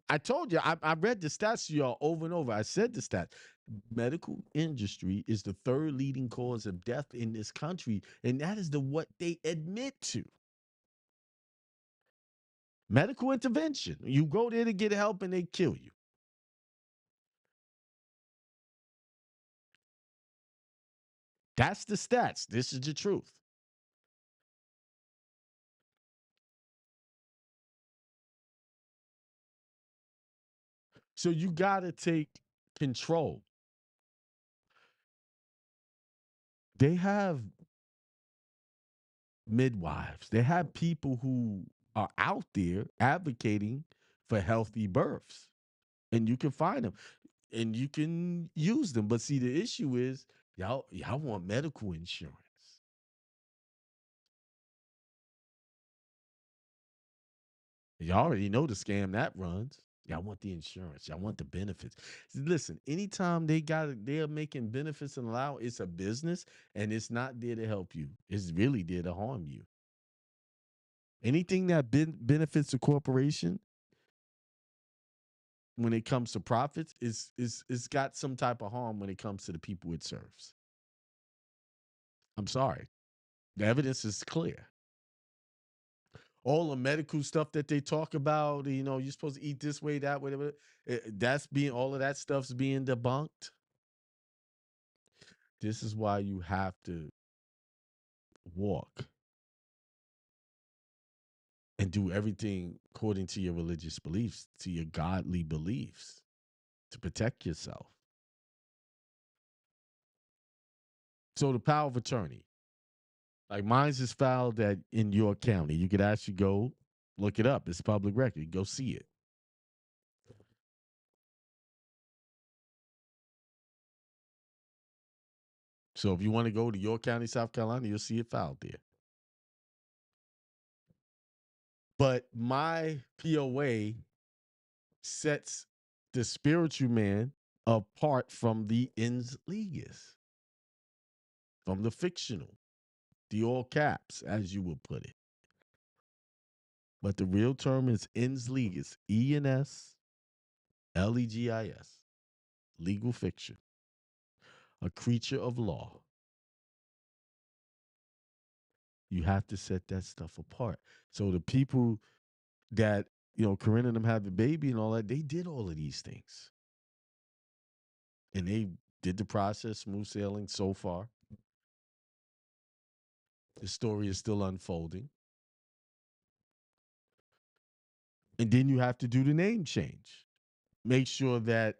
I told you, I read the stats to y'all over and over. I said the stats. Medical industry is the third leading cause of death in this country, and that is what they admit to. Medical intervention. You go there to get help and they kill you. That's the stats. This is the truth. So you got to take control. They have midwives. They have people who are out there advocating for healthy births. And you can find them and you can use them. But see, the issue is y'all want medical insurance. Y'all already know the scam that runs. Y'all want the insurance. Y'all want the benefits. Listen, anytime they're making benefits and allow, it's a business and it's not there to help you. It's really there to harm you. Anything that benefits a corporation when it comes to profits is it's got some type of harm when it comes to the people it serves. I'm sorry. The evidence is clear. All the medical stuff that they talk about, you're supposed to eat this way, that way, all of that stuff's being debunked. This is why you have to walk and do everything according to your religious beliefs, to your godly beliefs, to protect yourself. So the power of attorney, like mine's is filed in your county. You could actually go look it up. It's public record. Go see it. So if you want to go to York County, South Carolina, you'll see it filed there. But my POA sets the spiritual man apart from the ens legis, from the fictional, the all caps, as you would put it. But the real term is ens legis, ENS LEGIS, legal fiction, a creature of law. You have to set that stuff apart. So the people that, Corinne and them had the baby and all that, they did all of these things. And they did the process, smooth sailing so far. The story is still unfolding. And then you have to do the name change. Make sure that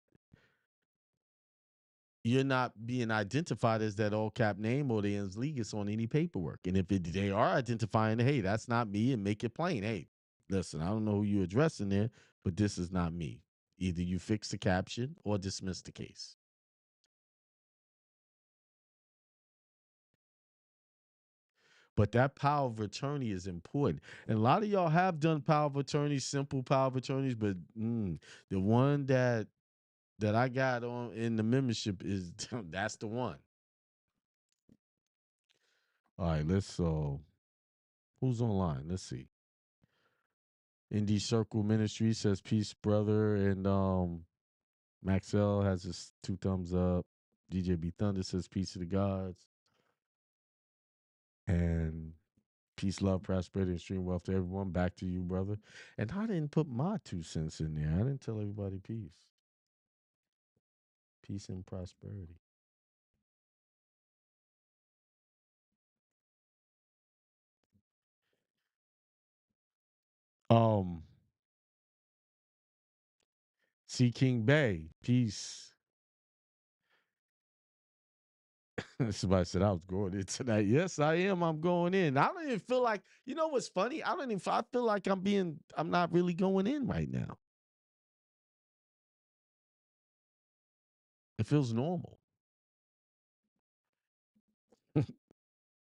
you're not being identified as that all cap name or the ens legis on any paperwork. And if they are identifying, hey, that's not me, and make it plain. Hey, listen, I don't know who you're addressing there, but this is not me. Either you fix the caption or dismiss the case. But that power of attorney is important. And a lot of y'all have done power of attorneys, simple power of attorneys, but the one that I got on in the membership is that's the one. All right, let's who's online? Let's see. Indie Circle Ministry says peace, brother, and Maxell has his 2 thumbs up. DJ B Thunder says peace to the gods. And peace, love, prosperity, and extreme wealth to everyone. Back to you, brother. And I didn't put my 2 cents in there. I didn't tell everybody peace. Peace and prosperity. C. King Bay, peace. Somebody said I was going in tonight. Yes, I am. I'm going in. I don't even feel like, what's funny? I feel like I'm not really going in right now. It feels normal.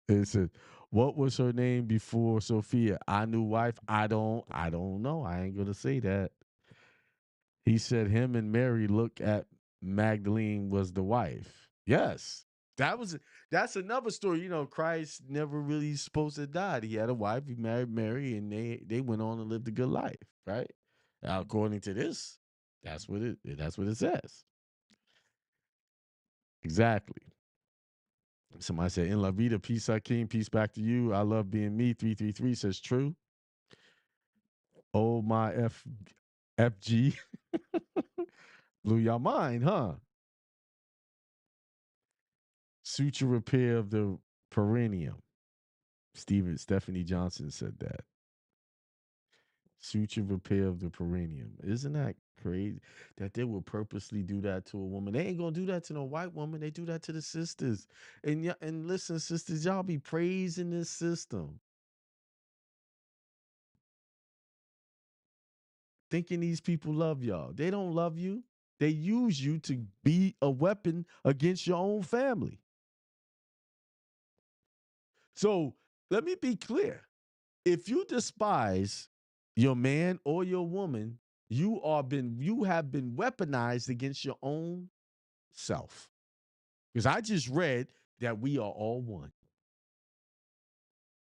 It said, what was her name before Sophia? I knew wife. I don't know. I ain't gonna say that. He said him and Mary look at Magdalene was the wife. Yes. That's another story. Christ never really supposed to die. He had a wife, he married Mary, and they went on and lived a good life, right? Now, according to this, that's what it says. Exactly. Somebody said, in La Vida, peace, Hakeem, peace back to you. I love being me. 333 says true. Oh, my FG. Blew your mind, huh? Suture repair of the perineum. Stephanie Johnson said that. Suture repair of the perineum. Isn't that crazy that they would purposely do that to a woman? They ain't gonna do that to no white woman. They do that to the sisters. And listen, sisters, y'all be praising this system, thinking these people love y'all. They don't love you. They use you to be a weapon against your own family. So let me be clear. If you despise your man or your woman, you have been weaponized against your own self. Because I just read that we are all one.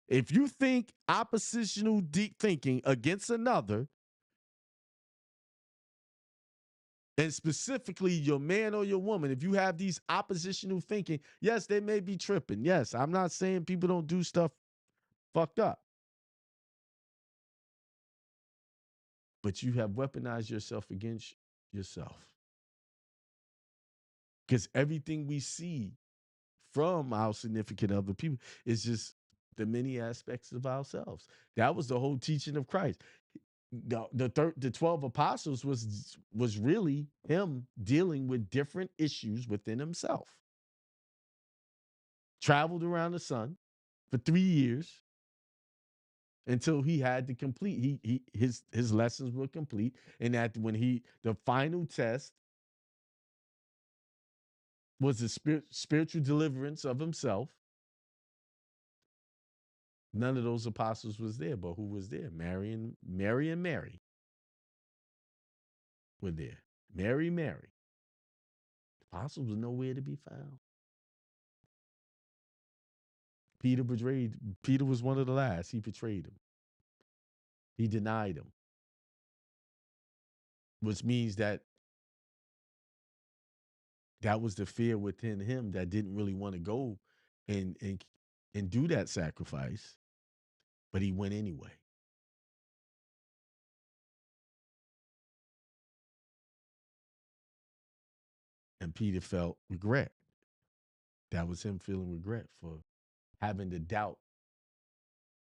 If you think oppositional deep thinking against another, and specifically your man or your woman, if you have these oppositional thinking, yes, they may be tripping. Yes, I'm not saying people don't do stuff fucked up. But you have weaponized yourself against yourself. Because everything we see from our significant other people is just the many aspects of ourselves. That was the whole teaching of Christ. The 12 apostles was really him dealing with different issues within himself. Traveled around the sun for 3 years until he had to complete. His lessons were complete, and that when the final test was the spiritual deliverance of himself. None of those apostles was there, but who was there? Mary and Mary were there. Mary. The apostles was nowhere to be found. Peter was one of the last. He betrayed him. He denied him. Which means that was the fear within him that didn't really want to go and do that sacrifice, but he went anyway. And Peter felt regret. That was him feeling regret for having the doubt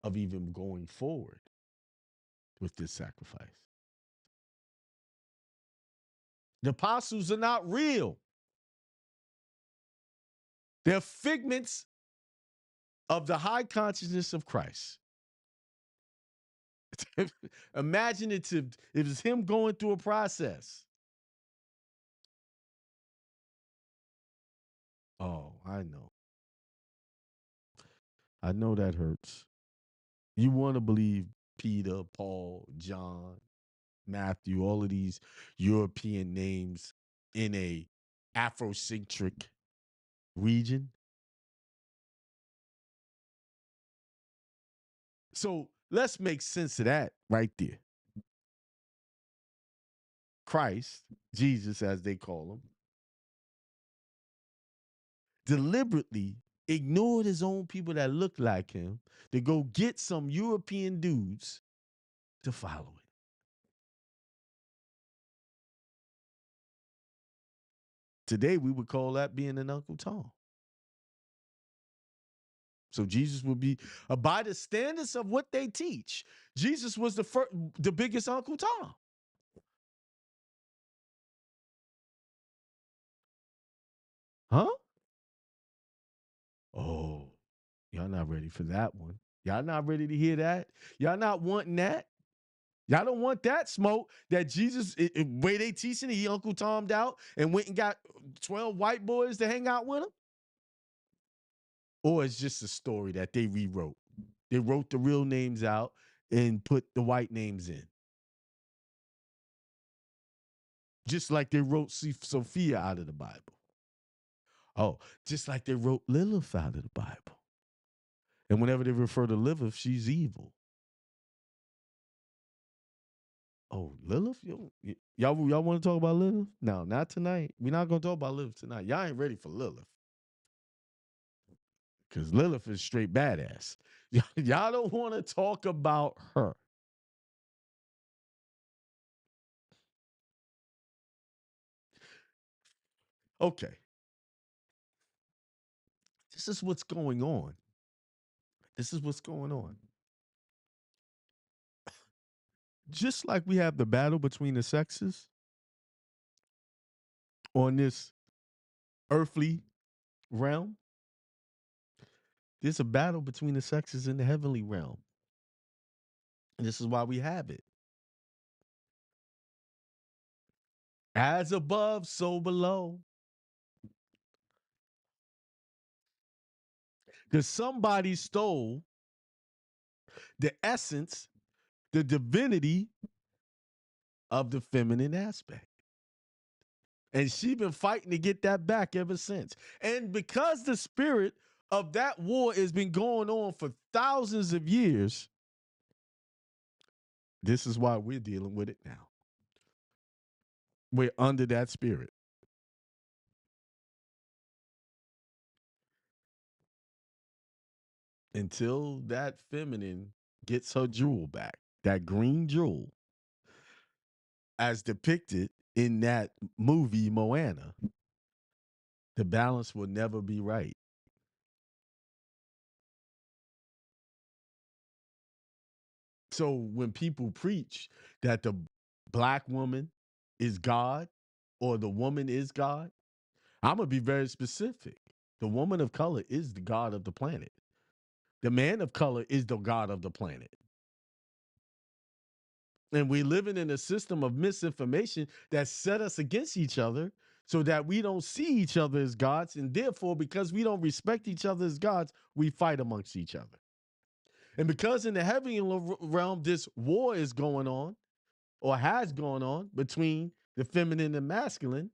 of even going forward with this sacrifice. The apostles are not real. They're figments of the high consciousness of Christ. Imaginative. It was him going through a process. Oh, I know. I know that hurts. You want to believe Peter, Paul, John, Matthew, all of these European names in a Afrocentric region. So let's make sense of that right there. Christ, Jesus as they call him, deliberately ignored his own people that looked like him to go get some European dudes to follow it. Today, we would call that being an Uncle Tom. So Jesus would be, by the standards of what they teach, Jesus was the biggest Uncle Tom. Huh? Oh, y'all not ready for that one. Y'all not ready to hear that? Y'all not wanting that? Y'all don't want that smoke that Jesus, way they teaching, he Uncle Tom'd out and went and got 12 white boys to hang out with him? Or it's just a story that they rewrote. They wrote the real names out and put the white names in. Just like they wrote Sophia out of the Bible. Oh, just like they wrote Lilith out of the Bible. And whenever they refer to Lilith, she's evil. Oh, Lilith? Y'all want to talk about Lilith? No, not tonight. We're not going to talk about Lilith tonight. Y'all ain't ready for Lilith. Because Lilith is straight badass. Y'all don't want to talk about her. Okay. this is what's going on. This is what's going on. Just like we have the battle between the sexes on this earthly realm, there's a battle between the sexes in the heavenly realm. And this is why we have it. As above, so below. Because somebody stole the essence, the divinity of the feminine aspect. And she's been fighting to get that back ever since. And because the spirit of that war has been going on for thousands of years, this is why we're dealing with it now. We're under that spirit. Until that feminine gets her jewel back, that green jewel, as depicted in that movie Moana, the balance will never be right. So when people preach that the black woman is God or the woman is God, I'm going to be very specific. The woman of color is the God of the planet. The man of color is the God of the planet. And we're living in a system of misinformation that set us against each other so that we don't see each other as gods. And therefore, because we don't respect each other as gods, we fight amongst each other. And because in the heavenly realm, this war is going on or has gone on between the feminine and masculine,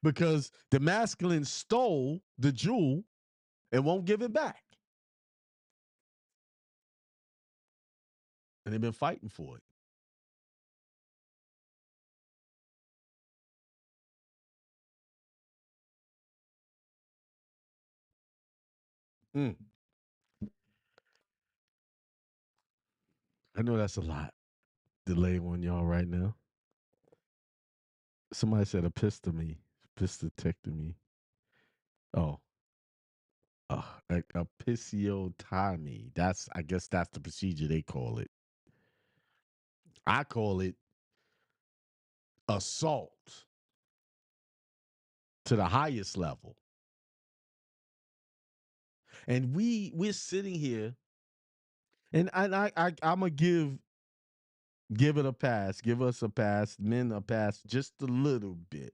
because the masculine stole the jewel and won't give it back. And they've been fighting for it. Mm. I know that's a lot delay on y'all right now. Somebody said epistectomy. Oh, episiotomy. I guess that's the procedure they call it. I call it assault to the highest level. And we're sitting here, and I'm gonna give it a pass, give us a pass, men a pass, just a little bit.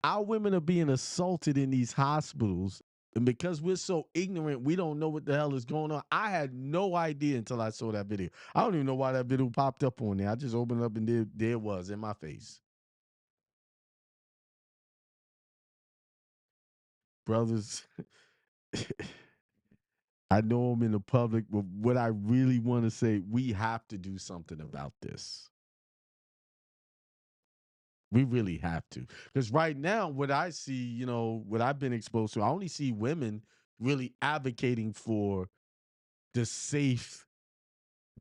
Our women are being assaulted in these hospitals, and because we're so ignorant, we don't know what the hell is going on. I had no idea until I saw that video. I don't even know why that video popped up on there. I just opened it up and there it was in my face. Brothers, I know I'm in the public, but what I really want to say, we have to do something about this. We really have to. Because right now, what I see, what I've been exposed to, I only see women really advocating for the safe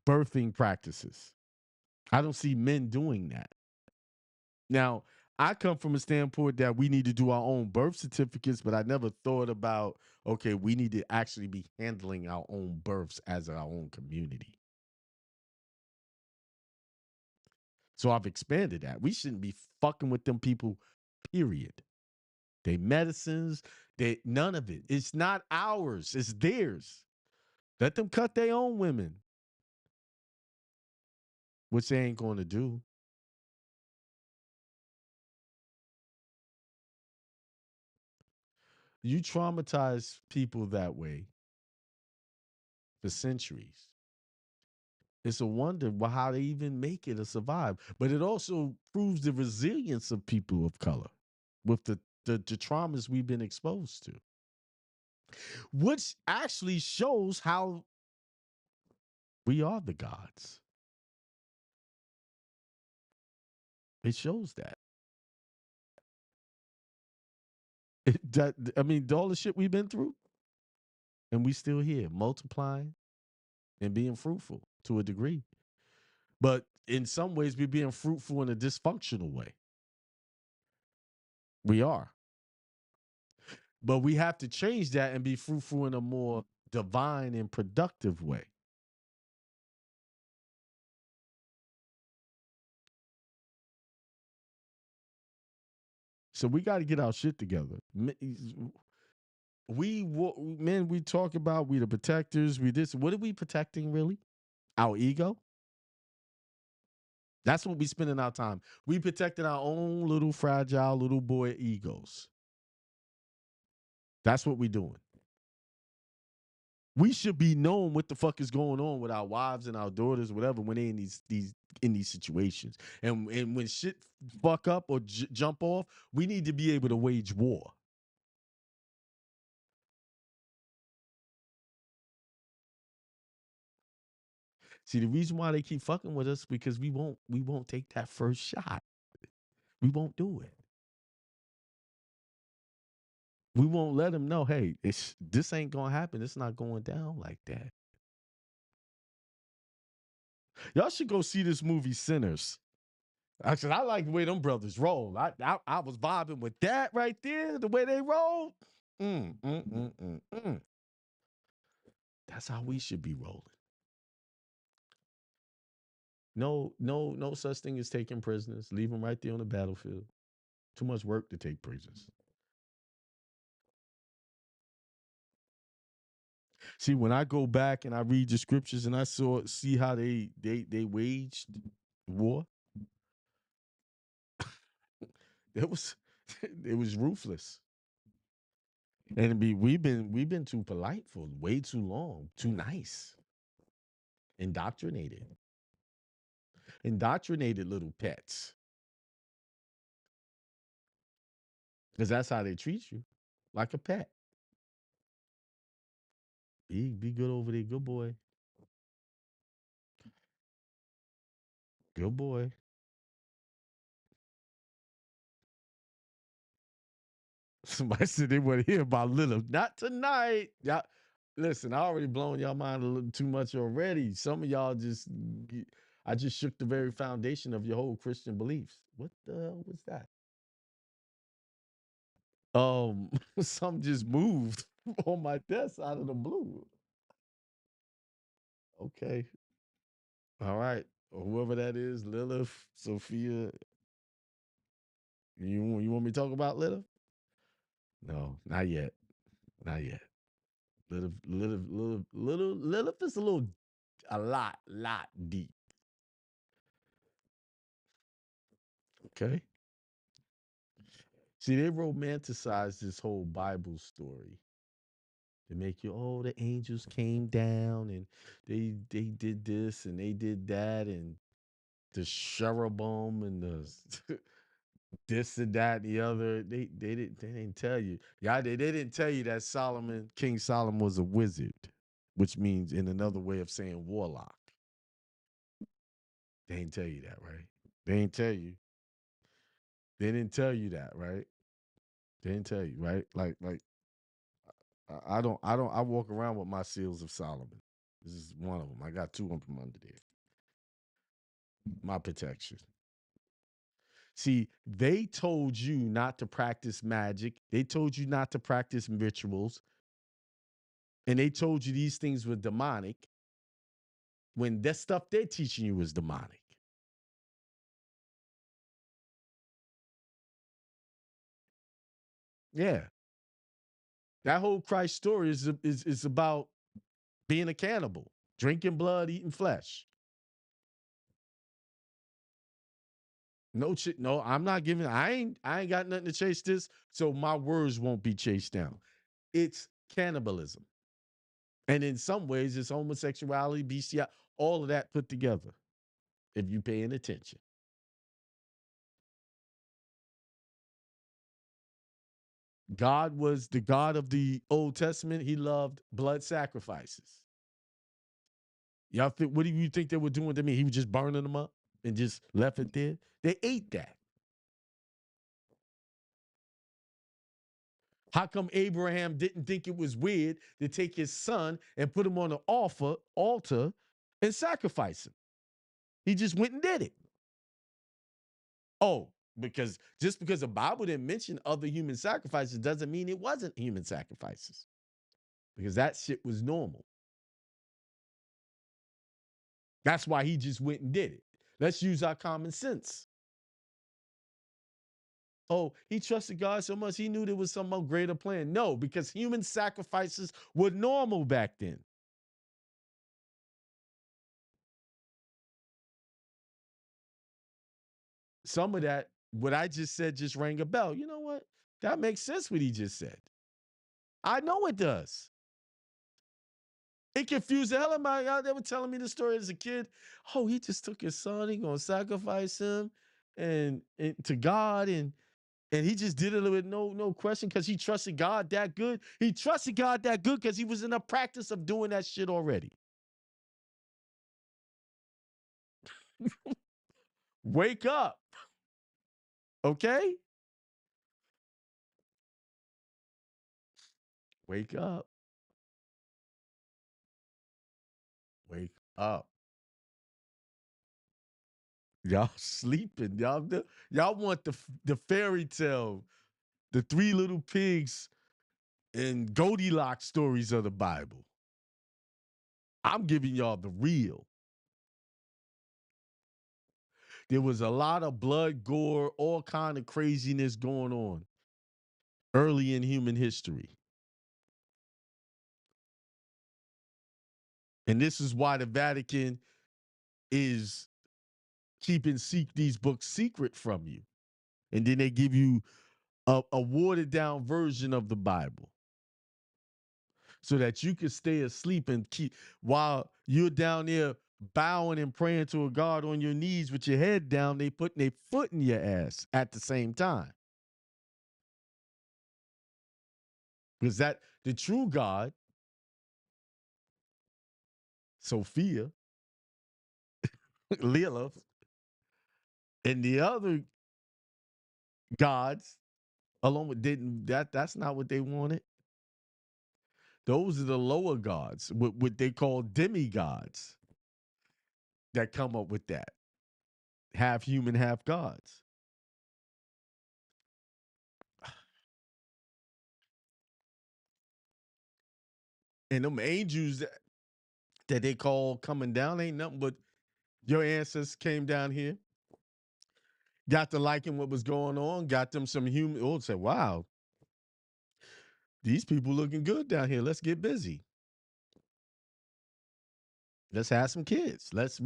birthing practices. I don't see men doing that. Now, I come from a standpoint that we need to do our own birth certificates, but I never thought about, okay, we need to actually be handling our own births as our own community. So I've expanded that. We shouldn't be fucking with them people, period. They medicines, none of it. It's not ours, it's theirs. Let them cut their own women, which they ain't going to do. You traumatize people that way for centuries. It's a wonder how they even make it or survive. But it also proves the resilience of people of color with the traumas we've been exposed to, which actually shows how we are the gods. It shows that. All the shit we've been through, and we still here, multiplying and being fruitful to a degree. But in some ways, we're being fruitful in a dysfunctional way. We are. But we have to change that and be fruitful in a more divine and productive way. So we got to get our shit together. We talk about we the protectors. We this. What are we protecting really? Our ego. That's what we spending our time. We protecting our own little fragile little boy egos. That's what we doing. We should be knowing what the fuck is going on with our wives and our daughters, whatever, when they in these situations. And when shit fuck up or jump off, we need to be able to wage war. See, the reason why they keep fucking with us because we won't take that first shot. We won't do it. We won't let them know, hey, this ain't gonna happen. It's not going down like that. Y'all should go see this movie Sinners. Actually, I like the way them brothers roll. I was vibing with that right there, the way they roll. That's how we should be rolling. No such thing as taking prisoners. Leave them right there on the battlefield. Too much work to take prisoners. See, when I go back and I read the scriptures and I see how they waged war, it was ruthless. And we've been too polite for way too long, too nice. Indoctrinated little pets. Because that's how they treat you, like a pet. Be good over there, good boy. Good boy. Somebody said they want to hear about Little. Not tonight. Y'all, listen, I already blown y'all mind a little too much already. Some of y'all I just shook the very foundation of your whole Christian beliefs. What the hell was that? Something just moved on my desk out of the blue. Okay. All right. Whoever that is, Lilith, Sophia. You want me to talk about Lilith? No, not yet. Not yet. Lilith is a lot deep. Okay. See, they romanticize this whole Bible story. They make you, oh, the angels came down and they did this and they did that and the cherubim and the this and that and the other. They didn't tell you. Yeah, they didn't tell you that King Solomon was a wizard, which means in another way of saying warlock. They didn't tell you that, right? They didn't tell you. They didn't tell you that, right? They didn't tell you, right? Like I walk around with my seals of Solomon. This is one of them. I got two of them under there. My protection. See, they told you not to practice magic. They told you not to practice rituals. And they told you these things were demonic when that stuff they're teaching you is demonic. Yeah. That whole Christ story is about being a cannibal, drinking blood, eating flesh. No, I'm not giving. I ain't got nothing to chase this, so my words won't be chased down. It's cannibalism, and in some ways, it's homosexuality, bestiality, all of that put together. If you paying attention, God was the God of the Old Testament. He loved blood sacrifices. Y'all think? What do you think they were doing to me? He was just burning them up and just left it there. They ate that. How come Abraham didn't think it was weird to take his son and put him on an altar and sacrifice him? He just went and did it. Oh, because just because the Bible didn't mention other human sacrifices doesn't mean it wasn't human sacrifices, because that shit was normal. That's why he just went and did it. Let's use our common sense. Oh, he trusted God so much he knew there was some greater plan. No, because human sacrifices were normal back then. Some of that, what I just said, just rang a bell. You know what? That makes sense what he just said. I know it does. It confused the hell out of me. They were telling me the story as a kid. Oh, he just took his son. He gonna sacrifice him and to God, and he just did it with no question because he trusted God that good. He trusted God that good because he was in the practice of doing that shit already. Wake up, okay? Wake up. Wake up. Y'all sleeping. Y'all want the fairy tale, the three little pigs and Goldilocks stories of the Bible. I'm giving y'all the real. There was a lot of blood, gore, all kind of craziness going on early in human history. And this is why the Vatican is keeping these books secret from you. And then they give you a watered down version of the Bible so that you can stay asleep and keep while you're down there bowing and praying to a God on your knees with your head down, they putting their foot in your ass at the same time. Because that the true God, Sophia, Lilith, and the other gods, along with that's not what they wanted. Those are the lower gods, what they call demigods, that come up with that. Half human, half gods. And them angels that they call coming down ain't nothing but your ancestors came down here, got to liking what was going on, got them some human. Oh, say, wow, these people looking good down here. Let's get busy. Let's have some kids. Let's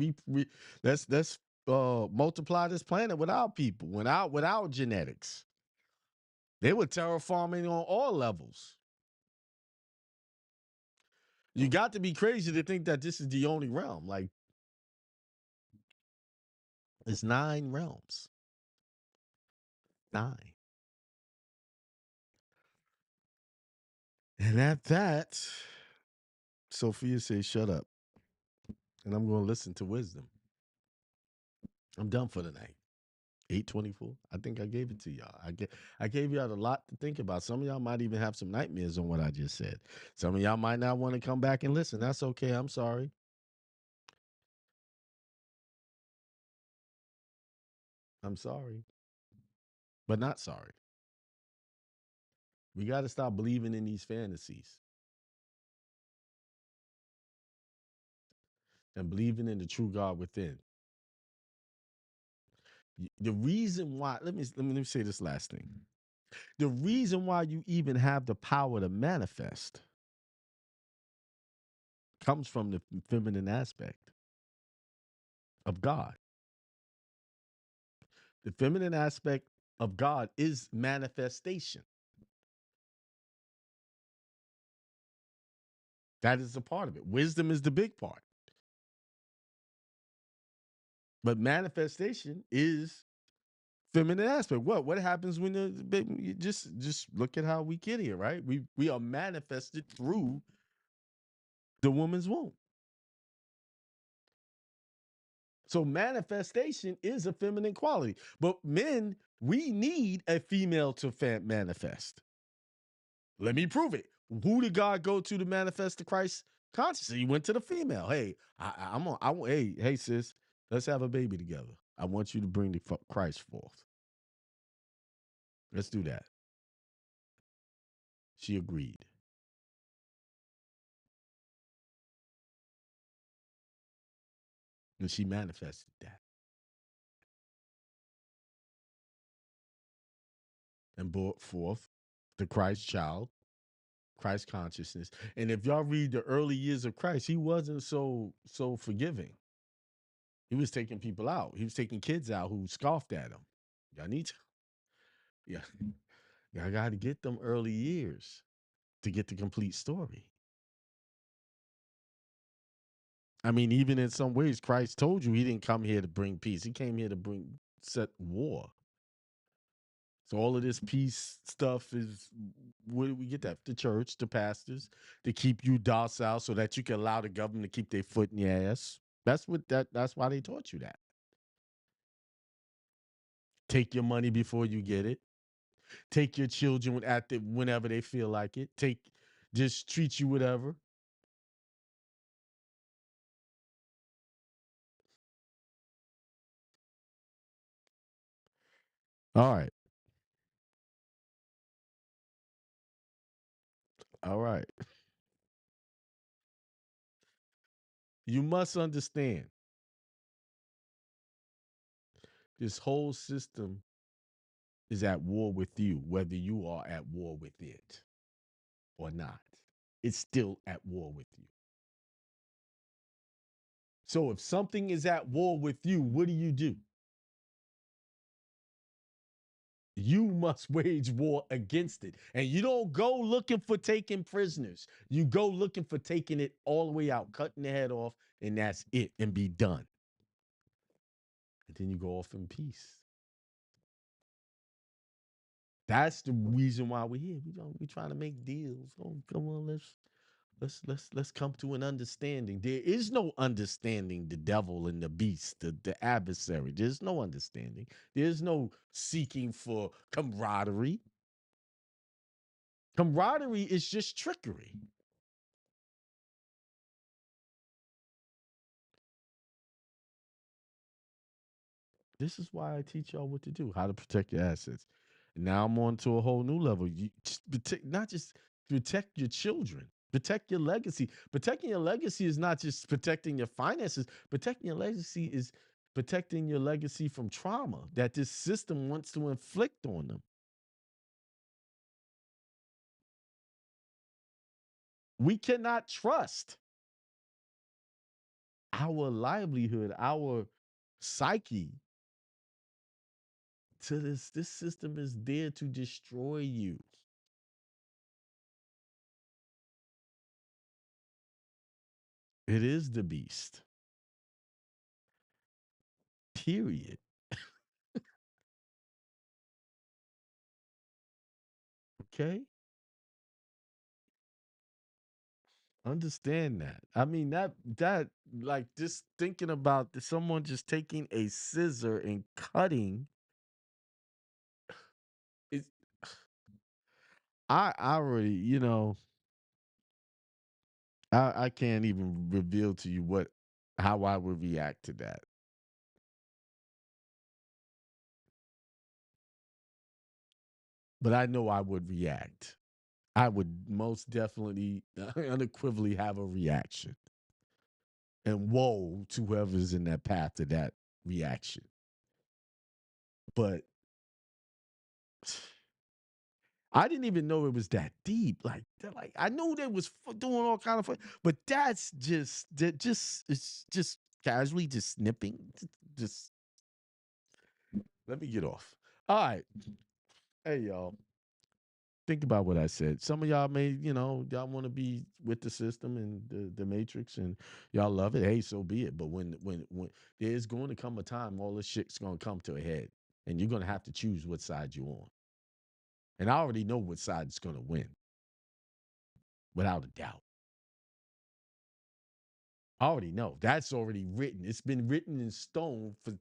multiply this planet without people, without genetics. They were terraforming on all levels. You got to be crazy to think that this is the only realm. Like, it's 9 realms. 9. And at that, Sophia says, shut up. And I'm going to listen to wisdom. I'm done for the night. 8:24. I think I gave it to y'all. I gave y'all a lot to think about. Some of y'all might even have some nightmares on what I just said. Some of y'all might not want to come back and listen. That's okay. I'm sorry. I'm sorry. But not sorry. We got to stop believing in these fantasies and believing in the true God within. The reason why, let me say this last thing. The reason why you even have the power to manifest comes from the feminine aspect of God. The feminine aspect of God is manifestation. That is a part of it. Wisdom is the big part. But manifestation is feminine aspect. What happens when the baby, you just look at how we get here, right? We are manifested through the woman's womb. So manifestation is a feminine quality. But men, we need a female to manifest. Let me prove it. Who did God go to manifest the Christ consciousness? He went to the female. Hey, hey sis, let's have a baby together. I want you to bring the Christ forth. Let's do that. She agreed. And she manifested that and brought forth the Christ child, Christ consciousness. And if y'all read the early years of Christ, he wasn't so forgiving. He was taking people out. He was taking kids out who scoffed at him. Y'all need to, yeah, y'all got to get them early years to get the complete story. I mean, even in some ways, Christ told you he didn't come here to bring peace. He came here to set war. So all of this peace stuff is, where do we get that? The church, the pastors, to keep you docile so that you can allow the government to keep their foot in your ass. That's why they taught you that. Take your money before you get it. Take your children whenever they feel like it. Just treat you whatever. All right. All right. You must understand this whole system is at war with you, whether you are at war with it or not. It's still at war with you. So if something is at war with you, what do? You must wage war against it. And you don't go looking for taking prisoners. You go looking for taking it all the way out, cutting the head off, and that's it, and be done. And then you go off in peace. That's the reason why we're here. We trying to make deals. Oh, come on, let's come to an understanding. There is no understanding the devil and the beast, the adversary. There's no understanding. There's no seeking for camaraderie. Camaraderie is just trickery. This is why I teach y'all what to do, how to protect your assets. Now I'm on to a whole new level. You not just protect your children, protect your legacy. Protecting your legacy is not just protecting your finances. Protecting your legacy is protecting your legacy from trauma that this system wants to inflict on them. We cannot trust our livelihood, our psyche to this. This system is there to destroy you. It is the beast. Period. Okay? Understand that. I mean, that like just thinking about someone just taking a scissor and cutting it. I already, I can't even reveal to you how I would react to that. But I know I would react. I would most definitely unequivocally have a reaction. And woe to whoever's in that path to that reaction. But I didn't even know it was that deep. Like I knew they was doing all kind of fun, but it's just casually just snipping. Just let me get off. All right, hey y'all, think about what I said. Some of y'all may, y'all want to be with the system and the matrix, and y'all love it. Hey, so be it. But when there's going to come a time, all this shit's gonna come to a head, and you're gonna have to choose what side you're on. And I already know what side's gonna win, without a doubt. I already know. That's already written. It's been written in stone for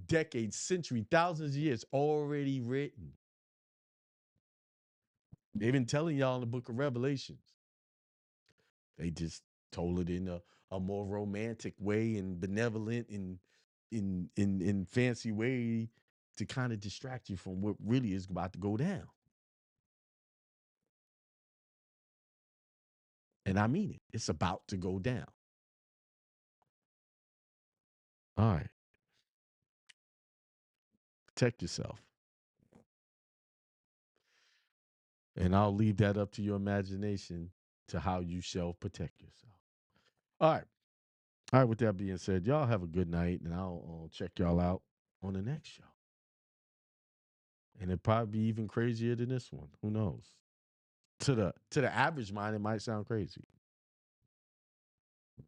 decades, centuries, thousands of years. Already written. They've been telling y'all in the book of Revelations. They just told it in a more romantic way and benevolent and in fancy way to kind of distract you from what really is about to go down. And I mean it. It's about to go down. All right. Protect yourself. And I'll leave that up to your imagination to how you shall protect yourself. All right. All right. With that being said, y'all have a good night, and I'll check y'all out on the next show. And it'll probably be even crazier than this one. Who knows? To the average mind, it might sound crazy.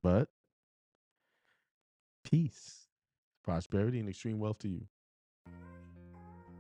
But peace, prosperity, and extreme wealth to you.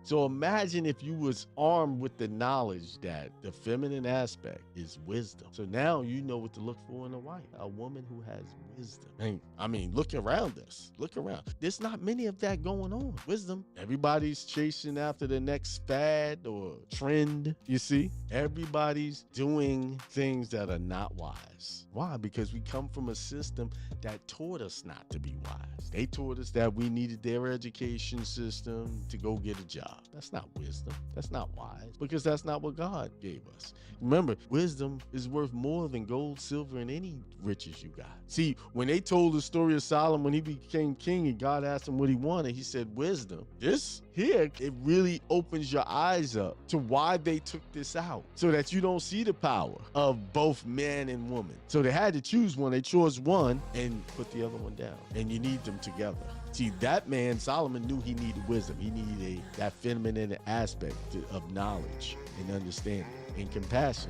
So imagine if you was armed with the knowledge that the feminine aspect is wisdom. So now you know what to look for in a wife, a woman who has wisdom. And I mean, look around us. Look around. There's not many of that going on. Wisdom. Everybody's chasing after the next fad or trend, you see? Everybody's doing things that are not wise. Why? Because we come from a system that taught us not to be wise. They taught us that we needed their education system to go get a job. That's not wisdom. That's not wise, because that's not what God gave us. Remember, wisdom is worth more than gold, silver, and any riches you got. See, when they told the story of Solomon when he became king and God asked him what he wanted, he said wisdom. This here, it really opens your eyes up to why they took this out, so that you don't see the power of both man and woman. So they had to choose one. They chose one and put the other one down, and you need them together. See, that man, Solomon, knew he needed wisdom. He needed that feminine aspect of knowledge and understanding and compassion.